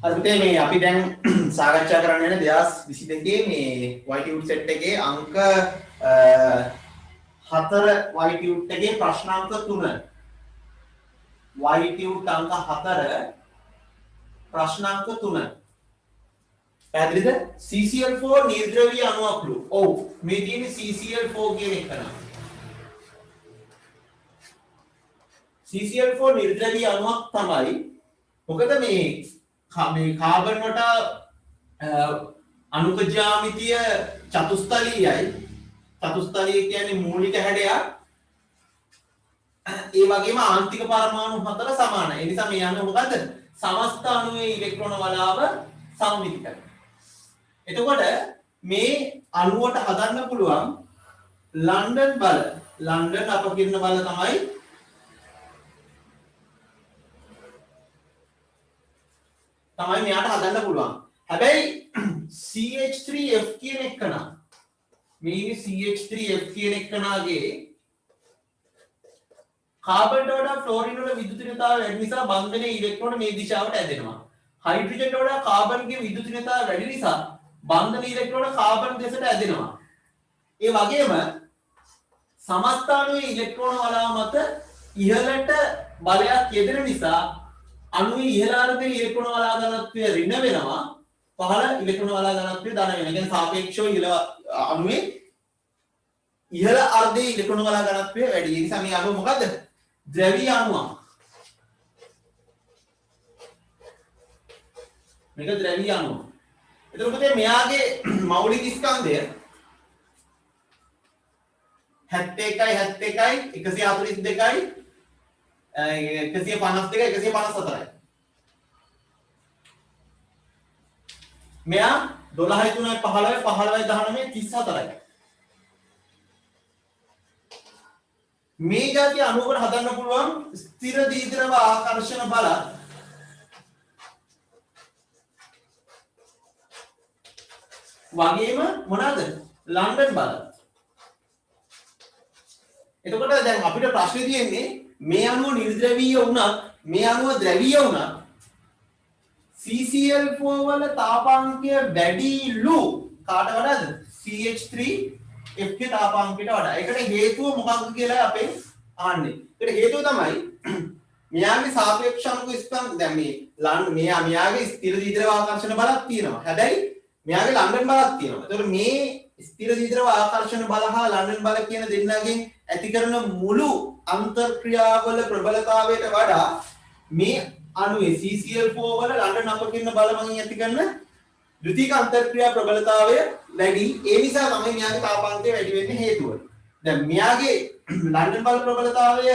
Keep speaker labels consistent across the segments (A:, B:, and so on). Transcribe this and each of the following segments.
A: අදට මේ අපි දැන් සාකච්ඡා කරන්න යන 2022 මේ YTUT set එකේ අංක 4 YTUT එකේ ප්‍රශ්නාංක 3 YTUT අංක 4 ප්‍රශ්නාංක 3 පැහැදිලිද CCl4 නිර්ද්‍රවීය අණුවක්ලු ඔව් මේ තියෙන්නේ CCl4 කියන එක නා CCl4 නිර්ද්‍රවීය අණුවක් තමයි මොකද මේ කාබන් වලට අණුක ජ්‍යාමිතිය චතුස්තලීයයි චතුස්තලීය කියන්නේ මූලික හැඩයක් ඒ වගේම ආන්තික පරමාණු හතර සමානයි ඒ නිසා මේ යන්නේ මොකද්ද සමස්ත අණුවේ ඉලෙක්ට්‍රෝන වලාව සමමිතිකයි එතකොට මේ අණුවට හදන්න පුළුවන් ලන්ඩන් බල ලන්ඩන් අපකිරණ බල තමයි මෙයාට හදන්න පුළුවන්. හැබැයි CH3F කියන එකන මේ ඉන්නේ CH3F කියන එකනාගේ කාබන් වල ෆ්ලෝරින් වල විදුලිතතාවය වැඩි නිසා බන්ධනයේ ඉලෙක්ට්‍රෝන මේ දිශාවට ඇදෙනවා. හයිඩ්‍රජන් වල කාබන්ගේ විදුලිතතාවය වැඩි නිසා බන්ධනයේ ඉලෙක්ට්‍රෝන කාබන් දෙසට ඇදෙනවා. ඒ වගේම සමස්ත අණුවේ ඉලෙක්ට්‍රෝන වලාව මත ඉහළට බලයක් යෙදෙන නිසා අණුවේ ඉහළ අර්ධයේ ඉලෙක්ට්‍රෝන වලා ඝනත්වය ඍණ වෙනවා පහළ ඉලෙක්ට්‍රෝන වලා ඝනත්වය ධන වෙනවා. ඒ කියන්නේ සාපේක්ෂව ඉහළ අණුවේ ඉහළ අර්ධයේ ඉලෙක්ට්‍රෝන වලා ඝනත්වය වැඩි. ඒ නිසා මේ අණුව මොකද්ද? ද්‍රවීය අණුවක්. මේක ද්‍රවීය අණුව. එතකොට මෙයාගේ මෞලික ස්කන්ධය 71යි 142යි 152 154යි. මෙයා 12යි 3යි 15යි 15යි 19යි 34යි. මේ જાතිය අණුවකට හදන්න පුළුවන් ස්ථිර දීද්‍රව ආකර්ෂණ බල වගේම මොනවාද? ලන්ඩන් බල. එතකොට දැන් අපිට ප්‍රශ්නේ තියෙන්නේ මේ අණුව නිර්ද්‍රවීය වුණත් මේ අණුව ද්‍රවීය වුණත් CCl4 වල තාපාංකය වැඩිලු කාට වඩාද CH3F ගේ තාපාංකයට වඩා. ඒකට හේතුව මොකක්ද කියලා අපේ ආන්නේ. ඒකට හේතුව තමයි මෙයාගේ සාපේක්ෂ අණුක ස්කන්ධ දැන් මේ මෙයාගේ ස්ථිර දීද්‍රව ආකර්ෂණ බලක් තියෙනවා. හැබැයි මෙයාගේ ලන්ඩන් බලක් තියෙනවා. ඒතකොට මේ ස්ථිර දීද්‍රව ආකර්ෂණ බල හා ලන්ඩන් බල කියන දෙන්නගෙන් ඇති කරන මුළු අන්තර්ක්‍රියාවල ප්‍රබලතාවයට වඩා මේ අණුවේ CCl4 වල ලන්ඩන් අපකිරණ බල මගින් ඇති කරන ද්විතීයික අන්තර්ක්‍රියා ප්‍රබලතාවය වැඩි. ඒ නිසා තමයි මෙයාගේ තාපාන්තය වැඩි වෙන්න හේතුව. දැන් මෙයාගේ ලන්ඩන් බල ප්‍රබලතාවය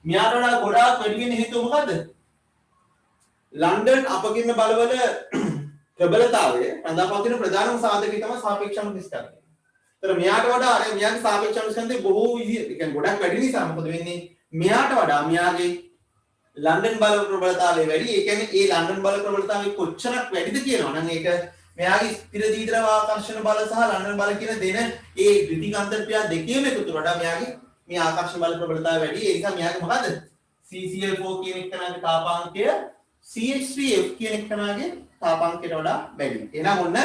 A: මෙයාට වඩා ගොඩාක් වැඩි වෙන්න හේතුව මොකද්ද? ලන්ඩන් අපකිරණ බලවල ප්‍රබලතාවය රඳාපවතින ප්‍රධානම සාධකය තමයි සාපේක්ෂ අණු ස්කන්ධය. ඒතර මෙයාට වඩා අර මෙයාගේ සාපේක්ෂ අණු ස්කන්ධය බොහෝ විදිහට ඒ කියන්නේ ගොඩක් වැඩි නිසා මොකද වෙන්නේ? මෙයාට වඩා මෙයාගේ ලන්ඩන් බල ප්‍රබලතාවය වැඩි. ඒ කියන්නේ ඒ ලන්ඩන් බල ප්‍රබලතාවය කොච්චරක් වැඩිද කියනවා නම් ඒක මෙයාගේ ස්ථිර දීද්‍රව ආකර්ෂණ බල සහ ලන්ඩන් බල කියන දෙන ඒ ද්විතීයික අන්තර්ක්‍රියා දෙකේම එකතු වඩා මෙයාගේ මේ ආකර්ෂණ බල ප්‍රබලතාවය වැඩි. ඒ නිසා මෙයාගේ මොකද්ද? CCl4 කියන එකනාගේ තාපාංකය CH3F කියන එකනාගේ තාපාංකයට වඩා වැඩි. එහෙනම් ඔන්න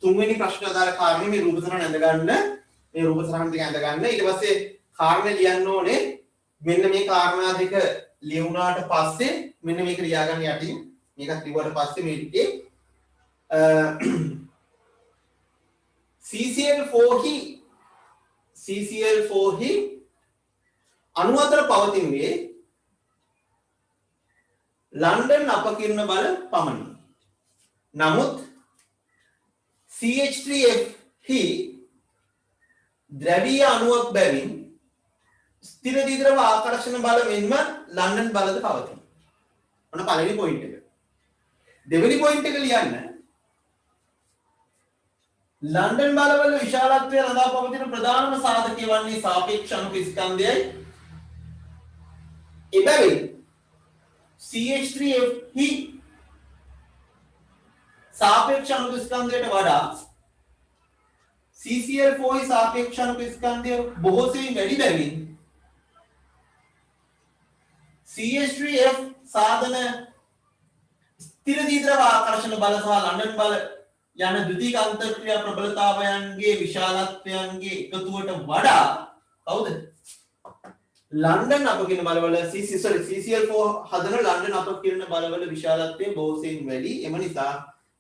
A: තුන්වෙනි ප්‍රශ්න ආධාර කාරණේ මේ රූප සටහන ඇඳ ගන්න. මේ රූප සටහන දෙක ඇඳ ගන්න. ඊට පස්සේ කාරණේ ලියන්න ඕනේ. මෙන්න මේ කාරණා දෙක ලියුණාට පස්සේ මෙන්න මේක ලියා ගන්න යටින්. මේකත් ලිව්වට පස්සේ මේ ටිකේ CCl4 හි අණු අතර පවතින්නේ ලන්ඩන් අපකිරණ බල පමණි. නමුත් CH3F හි ද්‍රවීය අණුවක් බැවින් ස්ථිර දීද්‍රව ආකර්ෂණ බල මෙන්ම ලන්ඩන් බලද පවතී. ඔන්න පළවෙනි පොයින්ට් එක. දෙවෙනි පොයින්ට් එක ලියන්න. ලන්ඩන් බලවල විශාලත්වය රඳා පවතින ප්‍රධානම සාධකය වන්නේ සාපේක්ෂ අණුක ස්කන්ධයයි. එබැවින් CH3F හි सापेक्ष अणु स्कंधයට වඩා CCl4 හි सापेक्ष අණු ස්කන්ධය බොහෝ සෙයින් වැඩි බැවින් CH3F साधन ස්ථිර ද්‍රව ආකර්ෂණ බල සහ ලන්ඩන් බල යන ද්විතීයික අන්තර්ක්‍රියා ප්‍රබලතාවයන්ගේ විශාලත්වයන්ගේ එකතුවට වඩා කවුද ලන්ඩන් අපකිරණ බලවල CCl4 හදන ලන්ඩන් අපකිරණ බලවල විශාලත්වය බොහෝසෙයින් වැඩි. එම නිසා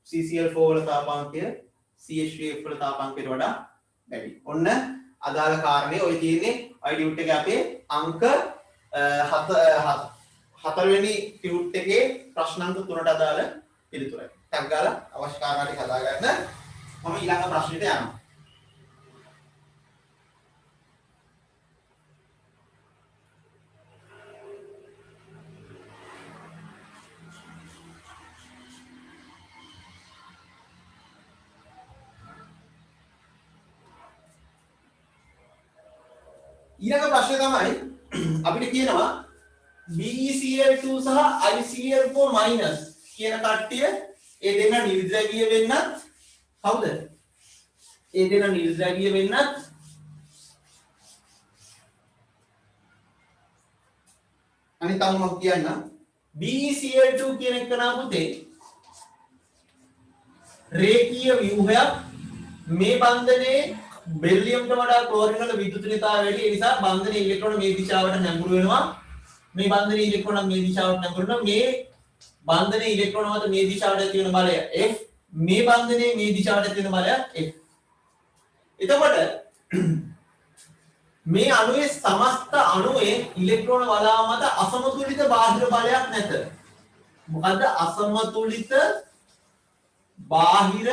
A: CCl4 වල තාපාංකය CH3F වල තාපාංකයට වඩා වැඩි. ඔන්න අදාළ කාරණේ ඔය තියෙන්නේ අයිඩියුට් එකේ අපේ අංක 4 වෙනි ටියුට් එකේ ප්‍රශ්න අංක 3ට අදාළ පිළිතුරයි. ටැග් ගාලා අවශ්‍ය කාරණා ටික හදාගන්න. මම ඊළඟ ප්‍රශ්නෙට යනවා. ඊළඟ ප්‍රශ්නේ තමයි අපිට කියනවා BeCl2 සහ ICl4- කියන කට්ටිය ඒ දෙන්න නිර්ද්‍රවීය වෙන්නත් කවුද? ඒ දෙන්න නිර්ද්‍රවීය වෙන්නත් අනිත් අංග මම කියන්නම්. BeCl2 කියන එක නා පුතේ රේඛීය ව්‍යුහයක්. මේ බන්ධනයේ බෙරිලියම්ට වඩා ක්ලෝරින් වල විද්‍යුතනියතාවය වැඩි. ඒ නිසා බන්ධනයේ ඉලෙක්ට්‍රෝන මේ දිශාවට නැඹුරු වෙනවා. මේ බන්ධනයේ ඉලෙක්ට්‍රෝන මේ දිශාවට නැඹුරු වෙනවා. මේ බන්ධනයේ ඉලෙක්ට්‍රෝන මත මේ දිශාවට තියෙන බලය F. මේ බන්ධනයේ මේ දිශාවට තියෙන බලය F. එතකොට මේ අණුවේ සමස්ත අණුවේ ඉලෙක්ට්‍රෝන වලාව මත අසමතුලිත බාහිර බලයක් නැත. මොකද්ද අසමතුලිත බාහිර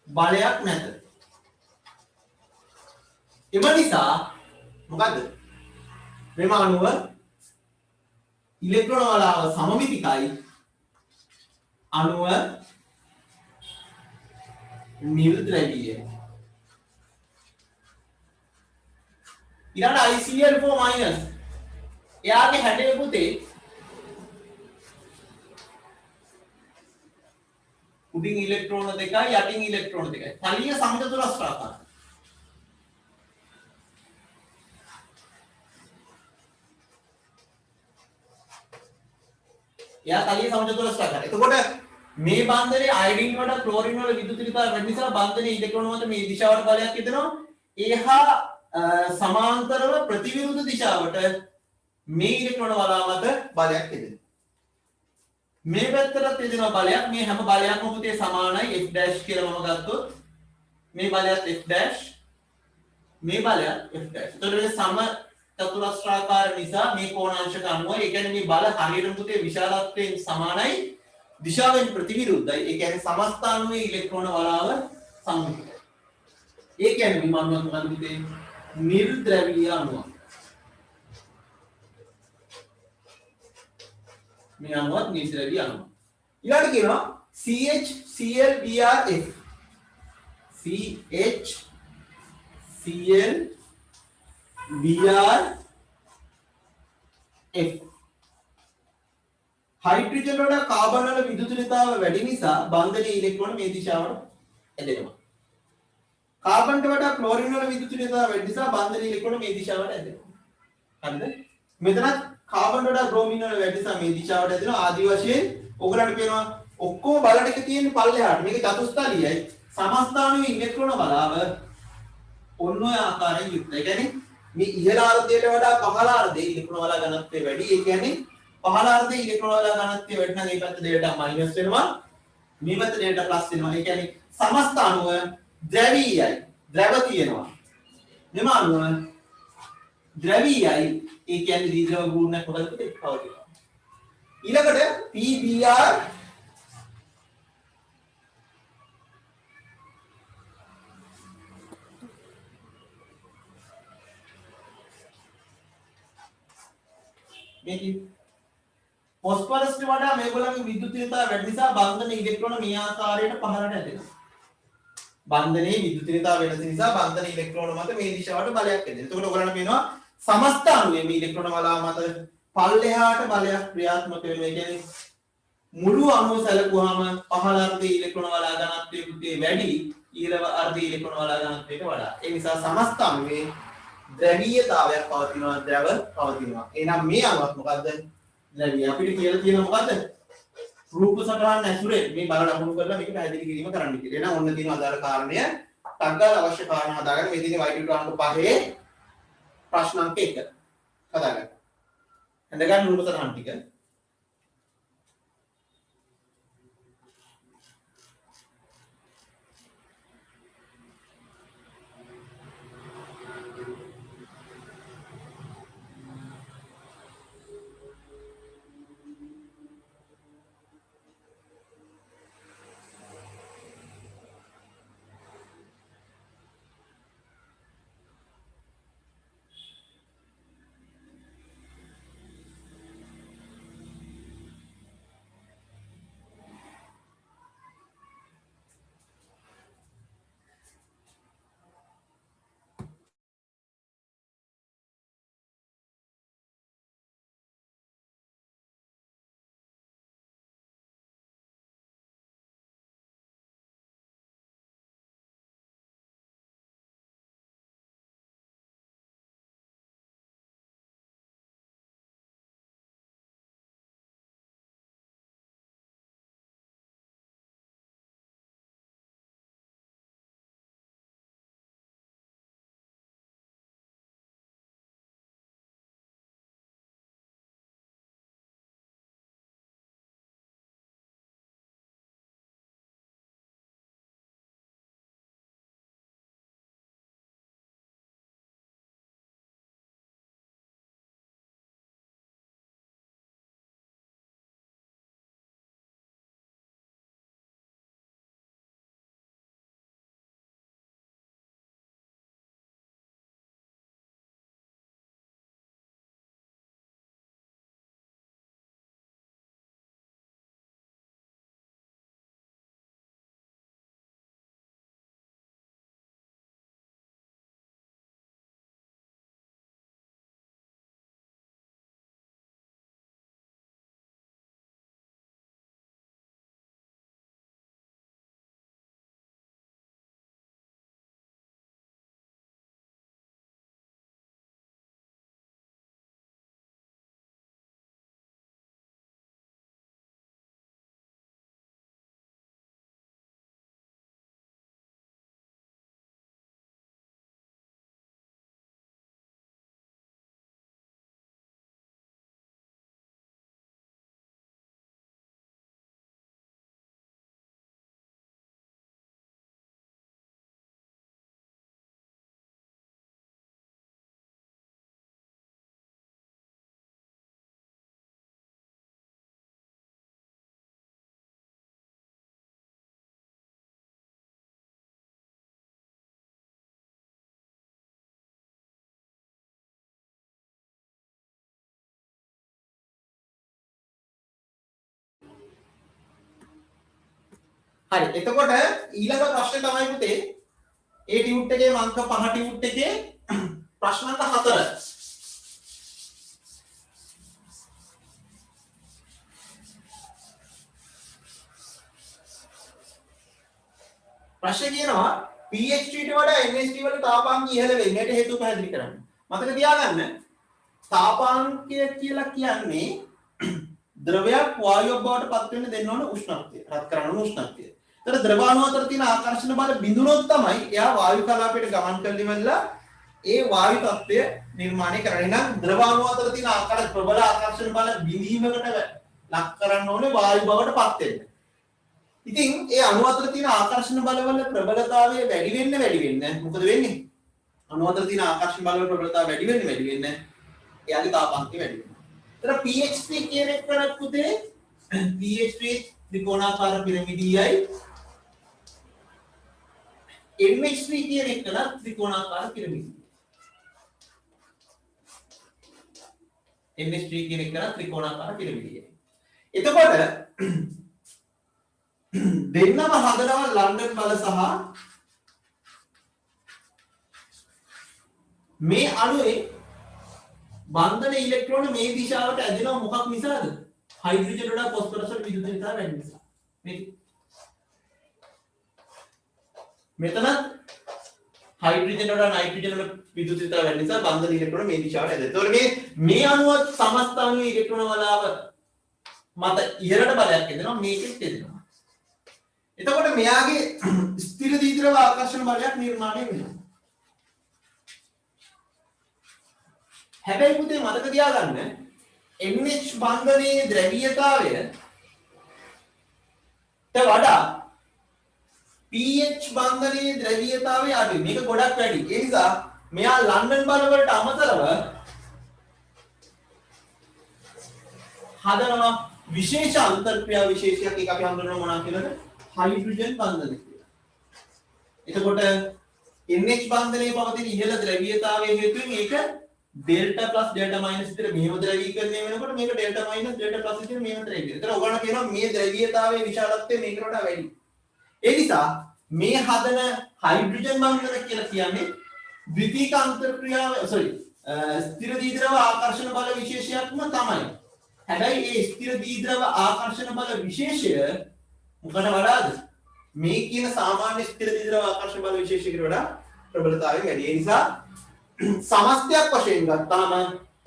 A: බලයක් නැත. එම නිසා මොකද්ද මෙම අණුව ඉලෙක්ට්‍රෝන වලාව සමමිතිකයි. අණුව නිර්ද්‍රවීය. ඊළඟ ICl4- එයාගේ හැඩය පුතේ උඩින් ඉලෙක්ට්‍රෝන දෙකයි යටින් ඉලෙක්ට්‍රෝන දෙකයි. තලීය සමචතුරස්‍රාකාරයි. එයා තලිය සමචතුරස්‍රාකාරයි. එතකොට මේ බන්ධනයේ අයඩින් වල ක්ලෝරින් වල විද්‍යුතනියතාවය වැඩි නිසා බන්ධනයේ ඉලෙක්ට්‍රෝන මත මේ දිශාවට බලයක් යදෙනවා. ඒහා සමාන්තරව ප්‍රතිවිරුද්ධ දිශාවට මේ ඉලෙක්ට්‍රෝන වලාව මත බලයක් යදෙනවා. මේ පැත්තට යදෙන බලයක් මේ හැම බලයක්ම පුතේ සමානයි F' කියලා මම ගත්තොත් මේ බලයත් F' මේ බලයත් F'. එතකොට මේ සම චතුරස්‍රාකාර නිසා මේ කෝණාංශක අනුව ඒ කියන්නේ මේ බල හරියටම පුතේ විශාලත්වයෙන් සමානයි දිශාවෙන් ප්‍රතිවිරුද්ධයි. ඒ කියන්නේ සමස්ත අණුවේ ඉලෙක්ට්‍රෝන වලාව සමමිතිකයි. ඒ කියන්නේ මේ මම මොකද පුතේ නිර්ද්‍රවීය අණුව. මේ අණුවත් නිර්ද්‍රවීය අණුව. ඊළඟට කියනවා CHClBrF. CHClBrF. हाइड्रोजन වල කාබන් වල විද්‍යුතනියතාවය වැඩි නිසා බන්ධනයේ ඉලෙක්ට්‍රෝන මේ දිශාවට ඇදෙනවා. කාබන්ට වඩා ක්ලෝරින් වල විද්‍යුතනියතාවය වැඩි නිසා බන්ධනයේ ඉලෙක්ට්‍රෝන මේ දිශාවට ඇදෙනවා. හරිද? මෙතනත් කාබන් වල බ්‍රෝමින් වල වැඩි නිසා මේ දිශාවට ඇදෙනවා. ආදි වශයෙන් ඔයගලන්ට පේනවා ඔක්කොම බල ටික තියෙන පල්ලෙහාට. මේක චතුස්තලියයි. සමස්ථානයේ ඉලෙක්ට්‍රෝන බලාව ඔන්න ඔය ආකාරයෙන් යුක්තයි. ඒ කියන්නේ මේ ඉහළ අර්ධයට වඩා පහළ අර්ධයේ ඉලෙක්ට්‍රෝන වල ඝනත්වය වැඩි. ඒ කියන්නේ පහළ අර්ධයේ ඉලෙක්ට්‍රෝන වල ඝනත්වය වැඩි නම් මේ පැත්ත දෙයට මයිනස් වෙනවා. මේ පැත්ත දෙයට ප්ලස් වෙනවා. ඒ කියන්නේ සමස්ත අණුව ද්‍රවීයයි. ද්‍රව තියෙනවා. මෙම අණුව ද්‍රවීයයි. ඒ කියන්නේ ද්විද්‍රව ගුණයක් මොකද පුතේ පවතිනවා. ඊළඟට PBr මේක ફોස්ෆරස් ට වඩා මේගොල්ලන්ගේ විද්‍යුතනියතාවය වැඩි නිසා බන්ධන ඉලෙක්ට්‍රෝන මේ ආකාරයට පහළට ඇදෙනවා. බන්ධනයේ විද්‍යුතනියතාවය වෙනස නිසා බන්ධන ඉලෙක්ට්‍රෝන මත මේ දිශාවට බලයක් ඇදෙනවා. එතකොට ඔයගොල්ලන්ට පේනවා සමස්ත අණුවේ මේ ඉලෙක්ට්‍රෝන වලාව මත පල්ලෙහාට බලයක් ක්‍රියාත්මක වෙනවා. ඒ කියන්නේ මුළු අණුව සැලකුවාම පහළ අර්ධයේ ඉලෙක්ට්‍රෝන වලා ඝනත්වය පුතේ වැඩි ඊළඟ අර්ධයේ ඉලෙක්ට්‍රෝන වලා ඝනත්වයට වඩා. ඒ නිසා සමස්ත අණුවේ ද්‍රවීයතාවයක් පවතිනවා, ද්‍රව පවතිනවා. එහෙනම් මේ අණුවත් මොකද්ද? ද්‍රවීය. අපිට කියලා තියෙන මොකද්ද? රූප සටහන් ඇසුරේ මේ බල ලකුණු කරලා මේක පැහැදිලි කිරීම කරන්න කියලා. එහෙනම් ඔන්න තියෙන අදාළ කාරණය ටග්ගල් අවශ්‍ය කාරණා හදාගන්න මේ තියෙන y2 අංක 5 ප්‍රශ්න අංක 1 හදාගන්න. හඳගන්න රූප සටහන් ටික. හරි එතකොට ඊළඟ ප්‍රශ්නේ තමයි පුතේ ඒ ටියුට් එකේ අංක 5 ටියුට් එකේ ප්‍රශ්න අංක 4 ප්‍රශ්නේ කියනවා pH 3ට වඩා NH3 වල තාපාංක ඉහළ වෙන්නට හේතු පැහැදිලි කරන්න. මතක තියාගන්න තාපාංකය කියලා කියන්නේ ද්‍රවයක් වායුවක් බවට පත් වෙන්න දෙන්න ඕන උෂ්ණත්වය. රත් කරන්න ඕන උෂ්ණත්වය. ඒතර ද්‍රවාණු අතර තියෙන ආකර්ෂණ බල බිඳුනොත් තමයි එයා වායු කලාපයට ගමන් කරලිවලා ඒ වායු තත්ත්වය නිර්මාණය කරන්නේ. නම් ද්‍රවාණු අතර තියෙන ප්‍රබල ආකර්ෂණ බල බිඳීමකට ලක් කරන්න ඕනේ වායු බවට පත් වෙන්න. ඉතින් ඒ අණු අතර තියෙන ආකර්ෂණ බලවල ප්‍රබලතාවය වැඩි වෙන්න මොකද වෙන්නේ? අණු අතර තියෙන ආකර්ෂණ බලවල ප්‍රබලතාවය වැඩි වෙන්න එයාගේ තාපාංකය වැඩි වෙනවා. ඒතර pH 3 කියන එක කරත් පුතේ pH 3 ත්‍රිකෝණාකාර පිරමිඩියයි NH3 කියන එක කරත් ත්‍රිකෝණාකාර පිරමිඩියයි. NH3 කියන එක කරත් ත්‍රිකෝණාකාර පිරමිඩියයි. එතකොට දෙන්නම හදනවා ලන්ඩන් බල සහ මේ අණුවේ බන්ධන ඉලෙක්ට්‍රෝන මේ දිශාවට ඇදෙනවා මොකක් නිසාද? හයිඩ්‍රජන් වල ෆොස්ෆරස් වල විදුලියතාව වැඩි නිසා. මෙතන හයිඩ්‍රජන් වල නයිට්‍රජන් වල විදුලියතාව වැඩි නිසා බන්ධන ඉලෙක්ට්‍රෝන මේ දිශාවට ඇදෙනවා. ඒතකොට මේ අණුව සමස්ත අණුවේ ඉලෙක්ට්‍රෝන වලාව මත ඉහළට බලයක් එදෙනවා මේකෙත් එදෙනවා. එතකොට මෙයාගේ ස්ථිර දීද්‍රව ආකර්ෂණ බලයක් නිර්මාණය වෙනවා. හැබැයි පුතේ මතක තියාගන්න NH බන්ධනයේ ද්‍රවීයතාවයට වඩා pH බන්ධනයේ ද්‍රවීයතාවය අඩුයි. මේක ගොඩක් වැඩි. ඒ නිසා මෙයා ලන්ඩන් බල වලට අමතරව හදනවා විශේෂ අන්තර්ක්‍රියා විශේෂයක්. ඒක අපි හඳුන්වනවා මොනවා කියලාද? හයිඩ්‍රජන් බන්ධන කියලා. එතකොට NH බන්ධනයේ පවතින ඉහළ ද්‍රවීයතාවයේ හේතුවෙන් ඒක ඩෙල්ටා ප්ලස් ඩෙල්ටා මයිනස් විතර මෙහෙම ද්‍රවීකරණය වෙනකොට මේක ඩෙල්ටා මයිනස් ඩෙල්ටා ප්ලස් විතර මෙහෙම ද්‍රවීකරණය. ඒතර ඔයගොල්ලෝ කියනවා මේ ද්‍රවීයතාවයේ විශාලත්වය මේකට වඩා වැඩි. ඒ නිසා මේ හදන හයිඩ්‍රජන් බන්ධන කියලා කියන්නේ ද්විතීක අන්තර්ක්‍රියාව ස්ථිර දීද්‍රව ආකර්ෂණ බල විශේෂයක්ම තමයි. හැබැයි ඒ ස්ථිර දීද්‍රව ආකර්ෂණ බල විශේෂය මොකට වඩාද? මේ කියන සාමාන්‍ය ස්ථිර දීද්‍රව ආකර්ෂණ බල විශේෂයකට වඩා ප්‍රබලතාවය වැඩි. ඒ නිසා සමස්තයක් වශයෙන් ගත්තාම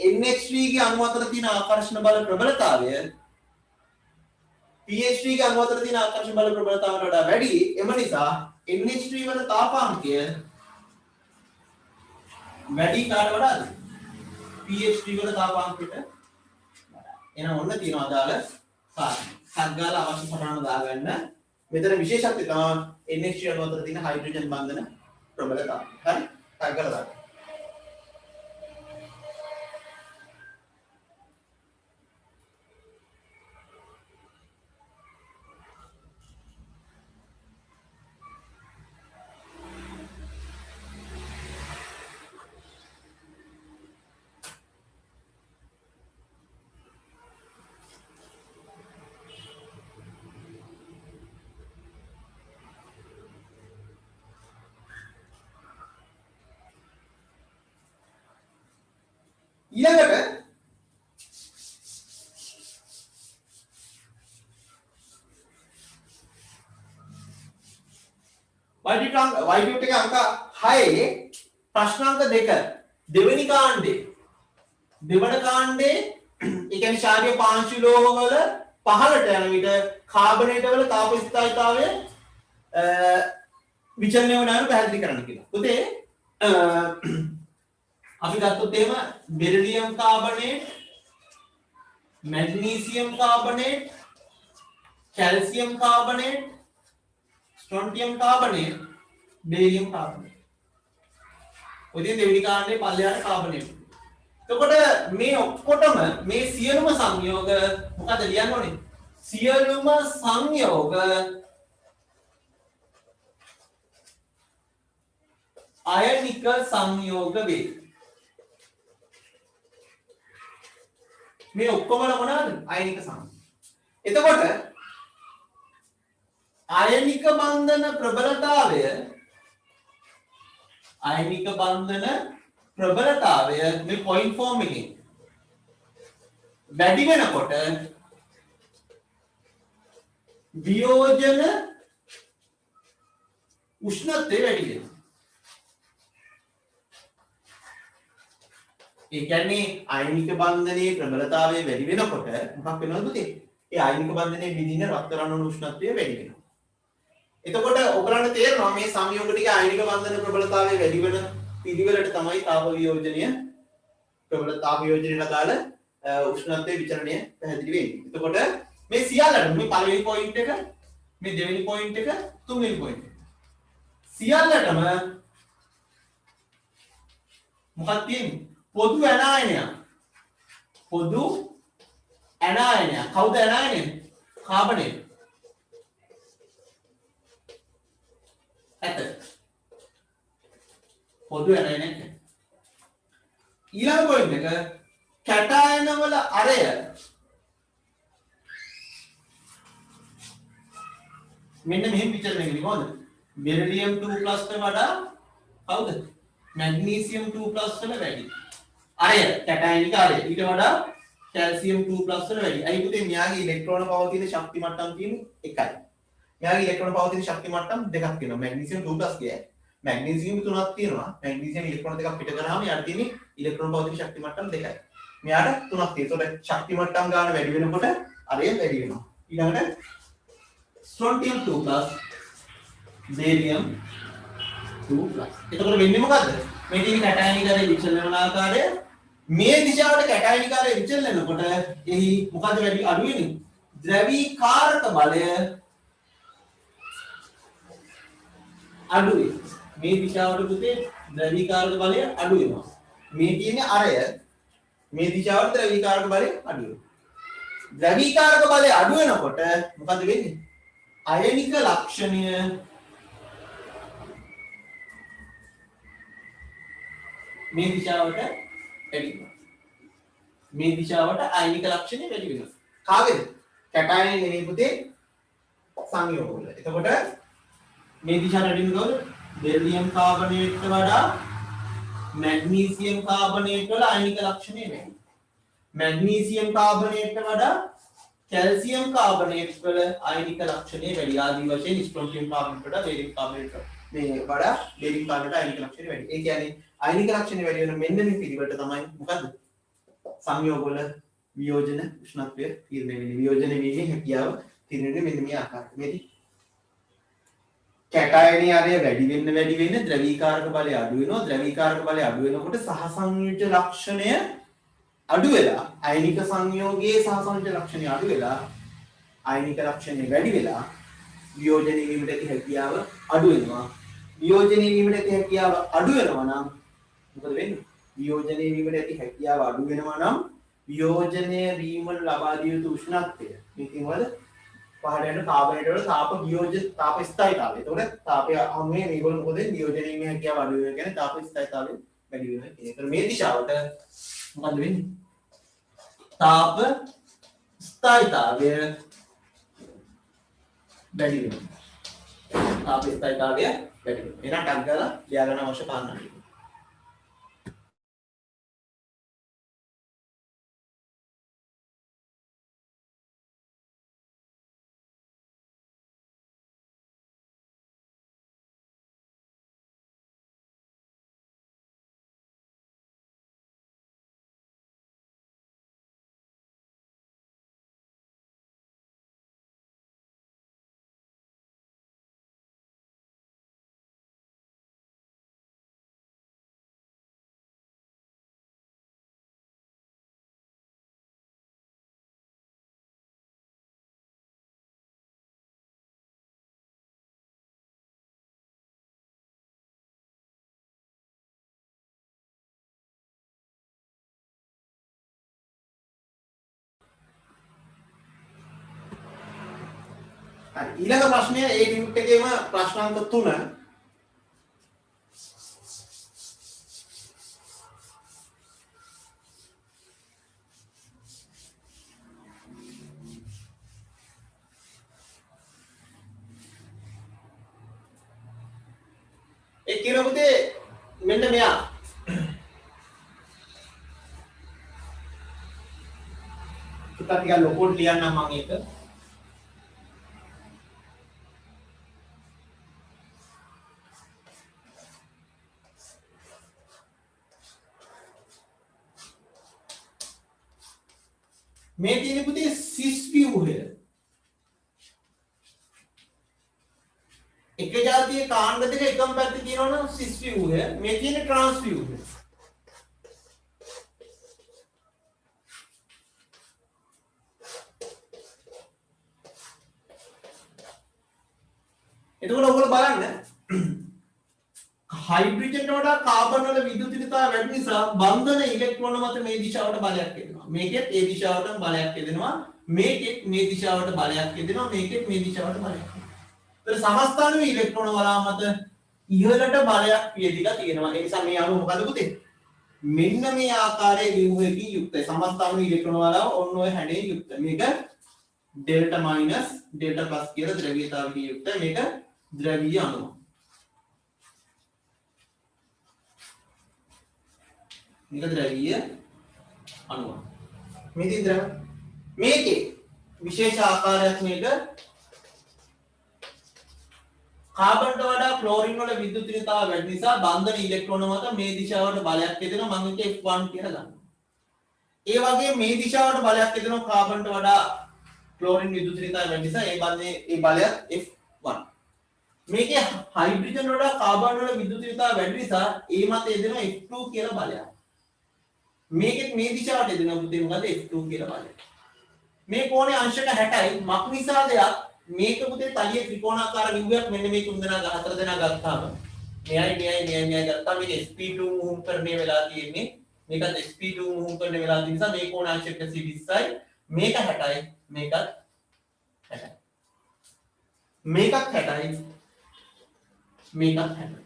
A: NH3 ගේ අණු අතර තියෙන ආකර්ෂණ බල ප්‍රබලතාවය pH3 ගේ අණු අතර තියෙන ආකර්ෂණ බල ප්‍රබලතාවයට වඩා වැඩි. එම නිසා NH3 වල තාපාංකය වැඩි කාට වඩාද? pH3 වල තාපාංකයට වඩා. එහෙනම් ඔන්න තියෙනවා අදාළ කාරණා. සග්ගාල අවශ්‍ය සටහන දාගන්න. මෙතන විශේෂත්වය තමයි NH3 අණු අතර තියෙන හයිඩ්‍රජන් බන්ධන ප්‍රබලතාවය. හරි? සග්ගාල දාගන්න. ඊළඟට වයිඩියුට් එකේ අංක 6 ප්‍රශ්නාංක 2 දෙවෙනි කාණ්ඩේ දෙවන කාණ්ඩේ ඒ කියන්නේ ශාරීය පාංශු ලෝහ වල පහළට යන විට කාබනේට වල තාප ස්ථායීතාවය විචලනය වෙනවා පැහැදිලි කරන්න කියලා. පුතේ අපි ගත්තොත් එහෙම beryllium carbonate, magnesium carbonate, calcium carbonate, strontium carbonate, barium carbonate. ඔය දෙවෙනි කාණ්ඩේ පල්ලෙහාට කාබනේට්. එතකොට මේ ඔක්කොටම මේ සියලුම සංයෝග මොකද ලියන්න ඕනේ? සියලුම සංයෝග අයනික සංයෝග වේ. මේ ඔක්කොම මොනවාද? අයනික සංයෝග. එතකොට අයනික බන්ධන ප්‍රබලතාවය මේ පොයින්ට් ෆෝම් එකෙන් වැඩි වෙනකොට වියෝජන උෂ්ණත්වය වැඩි වෙනවා. ඒ කියන්නේ අයනික බන්ධනයේ ප්‍රබලතාවය වැඩි වෙනකොට මොකක් වෙනවද පුතේ? ඒ අයනික බන්ධනයේ විදින රත්තරන් අණු උෂ්ණත්වය වැඩි වෙනවා. එතකොට ඔයගලන්ට තේරෙනවා මේ සංයෝග ටික අයනික බන්ධන ප්‍රබලතාවය වැඩි වෙන පිළිවෙලට තමයි තාප වියෝජනය ප්‍රබලතාව වියෝජනයට අදාළ උෂ්ණත්වයේ විචලනය පැහැදිලි වෙන්නේ. එතකොට මේ සියල්ලට මේ පළවෙනි පොයින්ට් එක, මේ දෙවෙනි පොයින්ට් එක, තුන්වෙනි පොයින්ට් එක සියල්ලටම මොකක්ද තියෙන්නේ? පොදු ඇනායනයක්. පොදු ඇනායනයක්. කවුද ඇනායනය? කාබනේට්. ඇත. පොදු ඇනායනයක්. ඊළඟ පොයින්ට් එක කැටායන වල අරය මෙන්න මෙහෙම විචලනය වෙන්නේ කොහොමද? බෙරිලියම් 2+ ට වඩා කවුද? මැග්නීසියම් 2+ වල වැඩි. අරය කැටායනික අරය ඊට වඩා කැල්සියම් 2+ වල වැඩි. අයි පුතේ මෙයාගේ ඉලෙක්ට්‍රෝන පවතින ශක්ති මට්ටම් තියෙන්නේ එකයි. මෙයාගේ ඉලෙක්ට්‍රෝන පවතින ශක්ති මට්ටම් දෙකක් තියෙනවා. මැග්නීසියම් 2+ කියයි. මැග්නීසියම් තුනක් තියෙනවා. මැග්නීසියම් ඉලෙක්ට්‍රෝන දෙකක් පිට කරාම යාට තියෙන්නේ ඉලෙක්ට්‍රෝන පවතින ශක්ති මට්ටම් දෙකයි. මෙයාට තුනක් තියෙනවා. ඒතකොට ශක්ති මට්ටම් ගන්න වැඩි වෙනකොට අරය වැඩි වෙනවා. ඊළඟට strontium 2 plus barium 2 plus. එතකොට වෙන්නේ මොකද්ද? මේ තියෙන කැටයනිකාරයේ විචලන වන ආකාරය මේ දිශාවට කැටයනිකාරයේ විචලන වෙනකොට එහි මොකද්ද වැඩි අඩු වෙන්නේ? ද්‍රවීකාරක බලය අඩු වෙනවා. මේ දිශාවට පුතේ ද්‍රවීකාරක බලය අඩු වෙනවා. මේ තියෙන්නේ අරය මේ දිශාවට ද්‍රවීකාරක බලය අඩු වෙනවා. ද්‍රවීකාරක බලය අඩු වෙනකොට මොකද වෙන්නේ? අයනික ලක්ෂණය මේ දිශාවට වැඩි වෙනවා. මේ දිශාවට අයනික ලක්ෂණය වැඩි වෙනවා. කාගේද? කැටයන් නෙමෙයි පුතේ සංයෝග වල. එතකොට මේ දිශාවට වැඩි වෙනකොට බෙරිලියම් කාබනේට් වඩා මැග්නීසියම් කාබනේට් වල අයනික ලක්ෂණය වැඩි. මැග්නීසියම් කාබනේට් වඩා කැල්සියම් කාබනේට් වල අයනික ලක්ෂණය වැඩි. ආදී වශයෙන් ස්ට්‍රොන්ටියම් කාබනේට් වඩා බේරියම් කාබනේට් මේ වඩා බේරියම් කාබනේට් අයනික ලක්ෂණය වැඩි. ඒ කියන්නේ අයනික ලක්ෂණය වැඩි වෙන මෙන්න මේ පිළිවෙලට තමයි මොකද්ද? සංයෝග වල වියෝජන උෂ්ණත්වය තීරණය වෙන්නේ. වියෝජන වීමේ හැකියාව තීරණය වෙන්නේ මෙන්න මේ ආකාරයට. මේක කැටයනි ආරය වැඩි වෙන්න ද්‍රවීකාරක බලය අඩු වෙනවා. ද්‍රවීකාරක බලය අඩු වෙනකොට සහසංයුජ ලක්ෂණය අඩු වෙලා අයනික සංයෝගයේ සහසංයුජ ලක්ෂණය අඩු වෙලා අයනික ලක්ෂණය වැඩි වෙලා වියෝජනය වීමට ඇති හැකියාව අඩු වෙනවා. වියෝජනය වීමට ඇති හැකියාව අඩු වෙනවා නම් මොකද වෙන්නේ? වියෝජනය වීමට ඇති හැකියාව අඩු වෙනවා නම් වියෝජනය වීමට ලබා දිය යුතු උෂ්ණත්වය මේකෙන් වල පහළ යන කාබනේට වල තාප වියෝජන තාප ස්ථායීතාවය. එතකොට තාපය අමුවේ මේගොල්ලෝ මොකද වියෝජනය වීමේ හැකියාව අඩු වෙනවා කියන්නේ තාප ස්ථායීතාවය වැඩි වෙනවා කියන එක. මේ දිශාවට මොකද වෙන්නේ? තාප ස්ථායීතාවය වැඩි වෙනවා. තාප ස්ථායීතාවය වැඩි වෙනවා. එහෙනම් ටක් ගාලා ලියා ගන්න අවශ්‍ය කාරණා ටික. හරි ඊළඟ ප්‍රශ්නය ඒ ටියුට් එකේම ප්‍රශ්නාංක 3 ඒ කියන පුතේ මෙන්න මෙයා පුතා ටිකක් ලොකුට ලියන්නම් මම ඒක මේ තියෙන පුතේ සිස් ව්‍යුහය එක જાතියේ කාණ්ඩ දෙක එකම පැත්තේ තියෙනවනම් සිස් ව්‍යුහය මේ තියෙන ට්‍රාන්ස් ව්‍යුහය එතකොට ඔයගොල්ලෝ බලන්න හයිඩ්‍රජන් වඩා කාබන් වල විද්‍යුතිකතාව වැඩි නිසා බන්ධන ඉලෙක්ට්‍රෝන මත මේ දිශාවට බලයක් යදෙනවා. මේකෙත් ඒ දිශාවටම බලයක් යදෙනවා. මේකෙත් මේ දිශාවට බලයක් යදෙනවා. මේකෙත් මේ දිශාවට බලයක් යදෙනවා. ඒතර සමස්ථානීය ඉලෙක්ට්‍රෝන වලාම මත ඉහළට බලයක් පියදිලා තියෙනවා. ඒ නිසා මේ අණුව මොකද පුතේ? මෙන්න මේ ආකාරයේ ව්‍යුහයකින් යුක්තයි. සමස්ථානීය ඉලෙක්ට්‍රෝන වලාව ඔන්න ඔය හැඩයෙන් යුක්තයි. මේක ඩෙල්ටා මයිනස් ඩෙල්ටා ප්ලස් කියලා ද්‍රව්‍යතාවකින් යුක්තයි. මේක ද්‍රවීය අණුව. මේක ද්‍රවීය අණුව. මේකේ විශේෂ ආකාරයක් මේක කාබන්ට වඩා ක්ලෝරින් වල විද්‍යුතිකතාව වැඩි නිසා බන්ධන ඉලෙක්ට්‍රෝන මත මේ දිශාවට බලයක් යදෙනවා. මම ඒක F1 කියලා ගන්නවා. ඒ වගේ මේ දිශාවට බලයක් යදෙනවා කාබන්ට වඩා ක්ලෝරින් විදුලියතාවය වැඩි නිසා ඒ බලය F1. මේකේ හයිඩ්‍රජන් වල කාබන් වල විදුලියතාවය වැඩි නිසා ඒ මත එදෙනවා F2 කියලා බලයක්. මේකෙත් මේ දිශාවට එදෙනවා පුතේ මොකද F2 කියලා බලය. මේ කෝණේ අංශක 60යි මක් නිසාද මේක පුතේ තලියේ ත්‍රිකෝණාකාර ව්‍යුහයක් මෙන්න මේ තුන් දෙනා හතර දෙනා ගත්තාම මෙයයි ගත්තාම මේක sp2 මුහුම් කරන්නේ වෙලා තියෙන්නේ. මේකත් sp2 මුහුම් කරන්නේ වෙලා තියෙන නිසා මේ කෝණ අංශක 120යි මේක 60යි මේකත් 60යි. මේකත් 60යි මේකත් 60යි.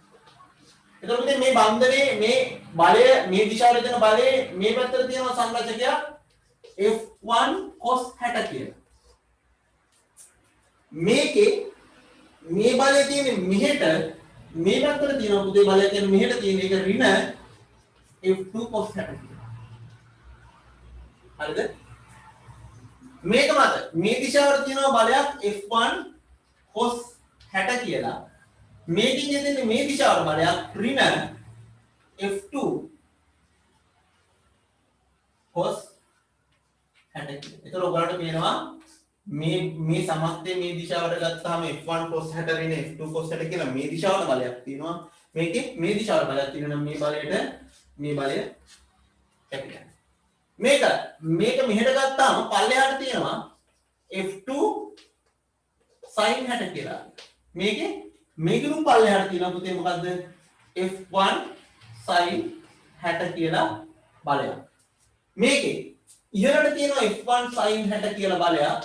A: එතකොට මේ බන්ධනයේ මේ බලය මේ දිශාවට දෙන බලයේ මේ පැත්තට තියෙන සංරචකයක් F1 cos 60 කියලා. මේකේ මේ බලය තියෙන්නේ මෙහෙට මේ පැත්තට තියෙන පුතේ බලය කියන්නේ මෙහෙට තියෙන එක ඍණ F2 cos 60 කියලා. හරිද? මේක මත මේ දිශාවට තියෙන බලයක් F1 cos 60 කියලා. මේකින් යන්නේ මේ දිශාවට බලයක් ඍණ F2 cos 60 කියලා. ඒතර ඔයගලන්ට පේනවා මේ සමස්තය මේ දිශාවට ගත්තාම F1 cos 60 ඍණ F2 cos 60 කියලා මේ දිශාවට බලයක් තියෙනවා. මේකේ මේ දිශාවට බලයක් තියෙනවා නම් මේ බලයට මේ බලය කැපිටල්. මේක මෙහෙට ගත්තාම පල්ලෙහාට තියෙනවා F2 sin 60 කියලා. මේකෙනුත් පල්ලෙහාට තියෙනවා පුතේ මොකද්ද F1 sin 60 කියලා බලයක්. මේකේ ඉහළට තියෙනවා F1 sin 60 කියලා බලයක්.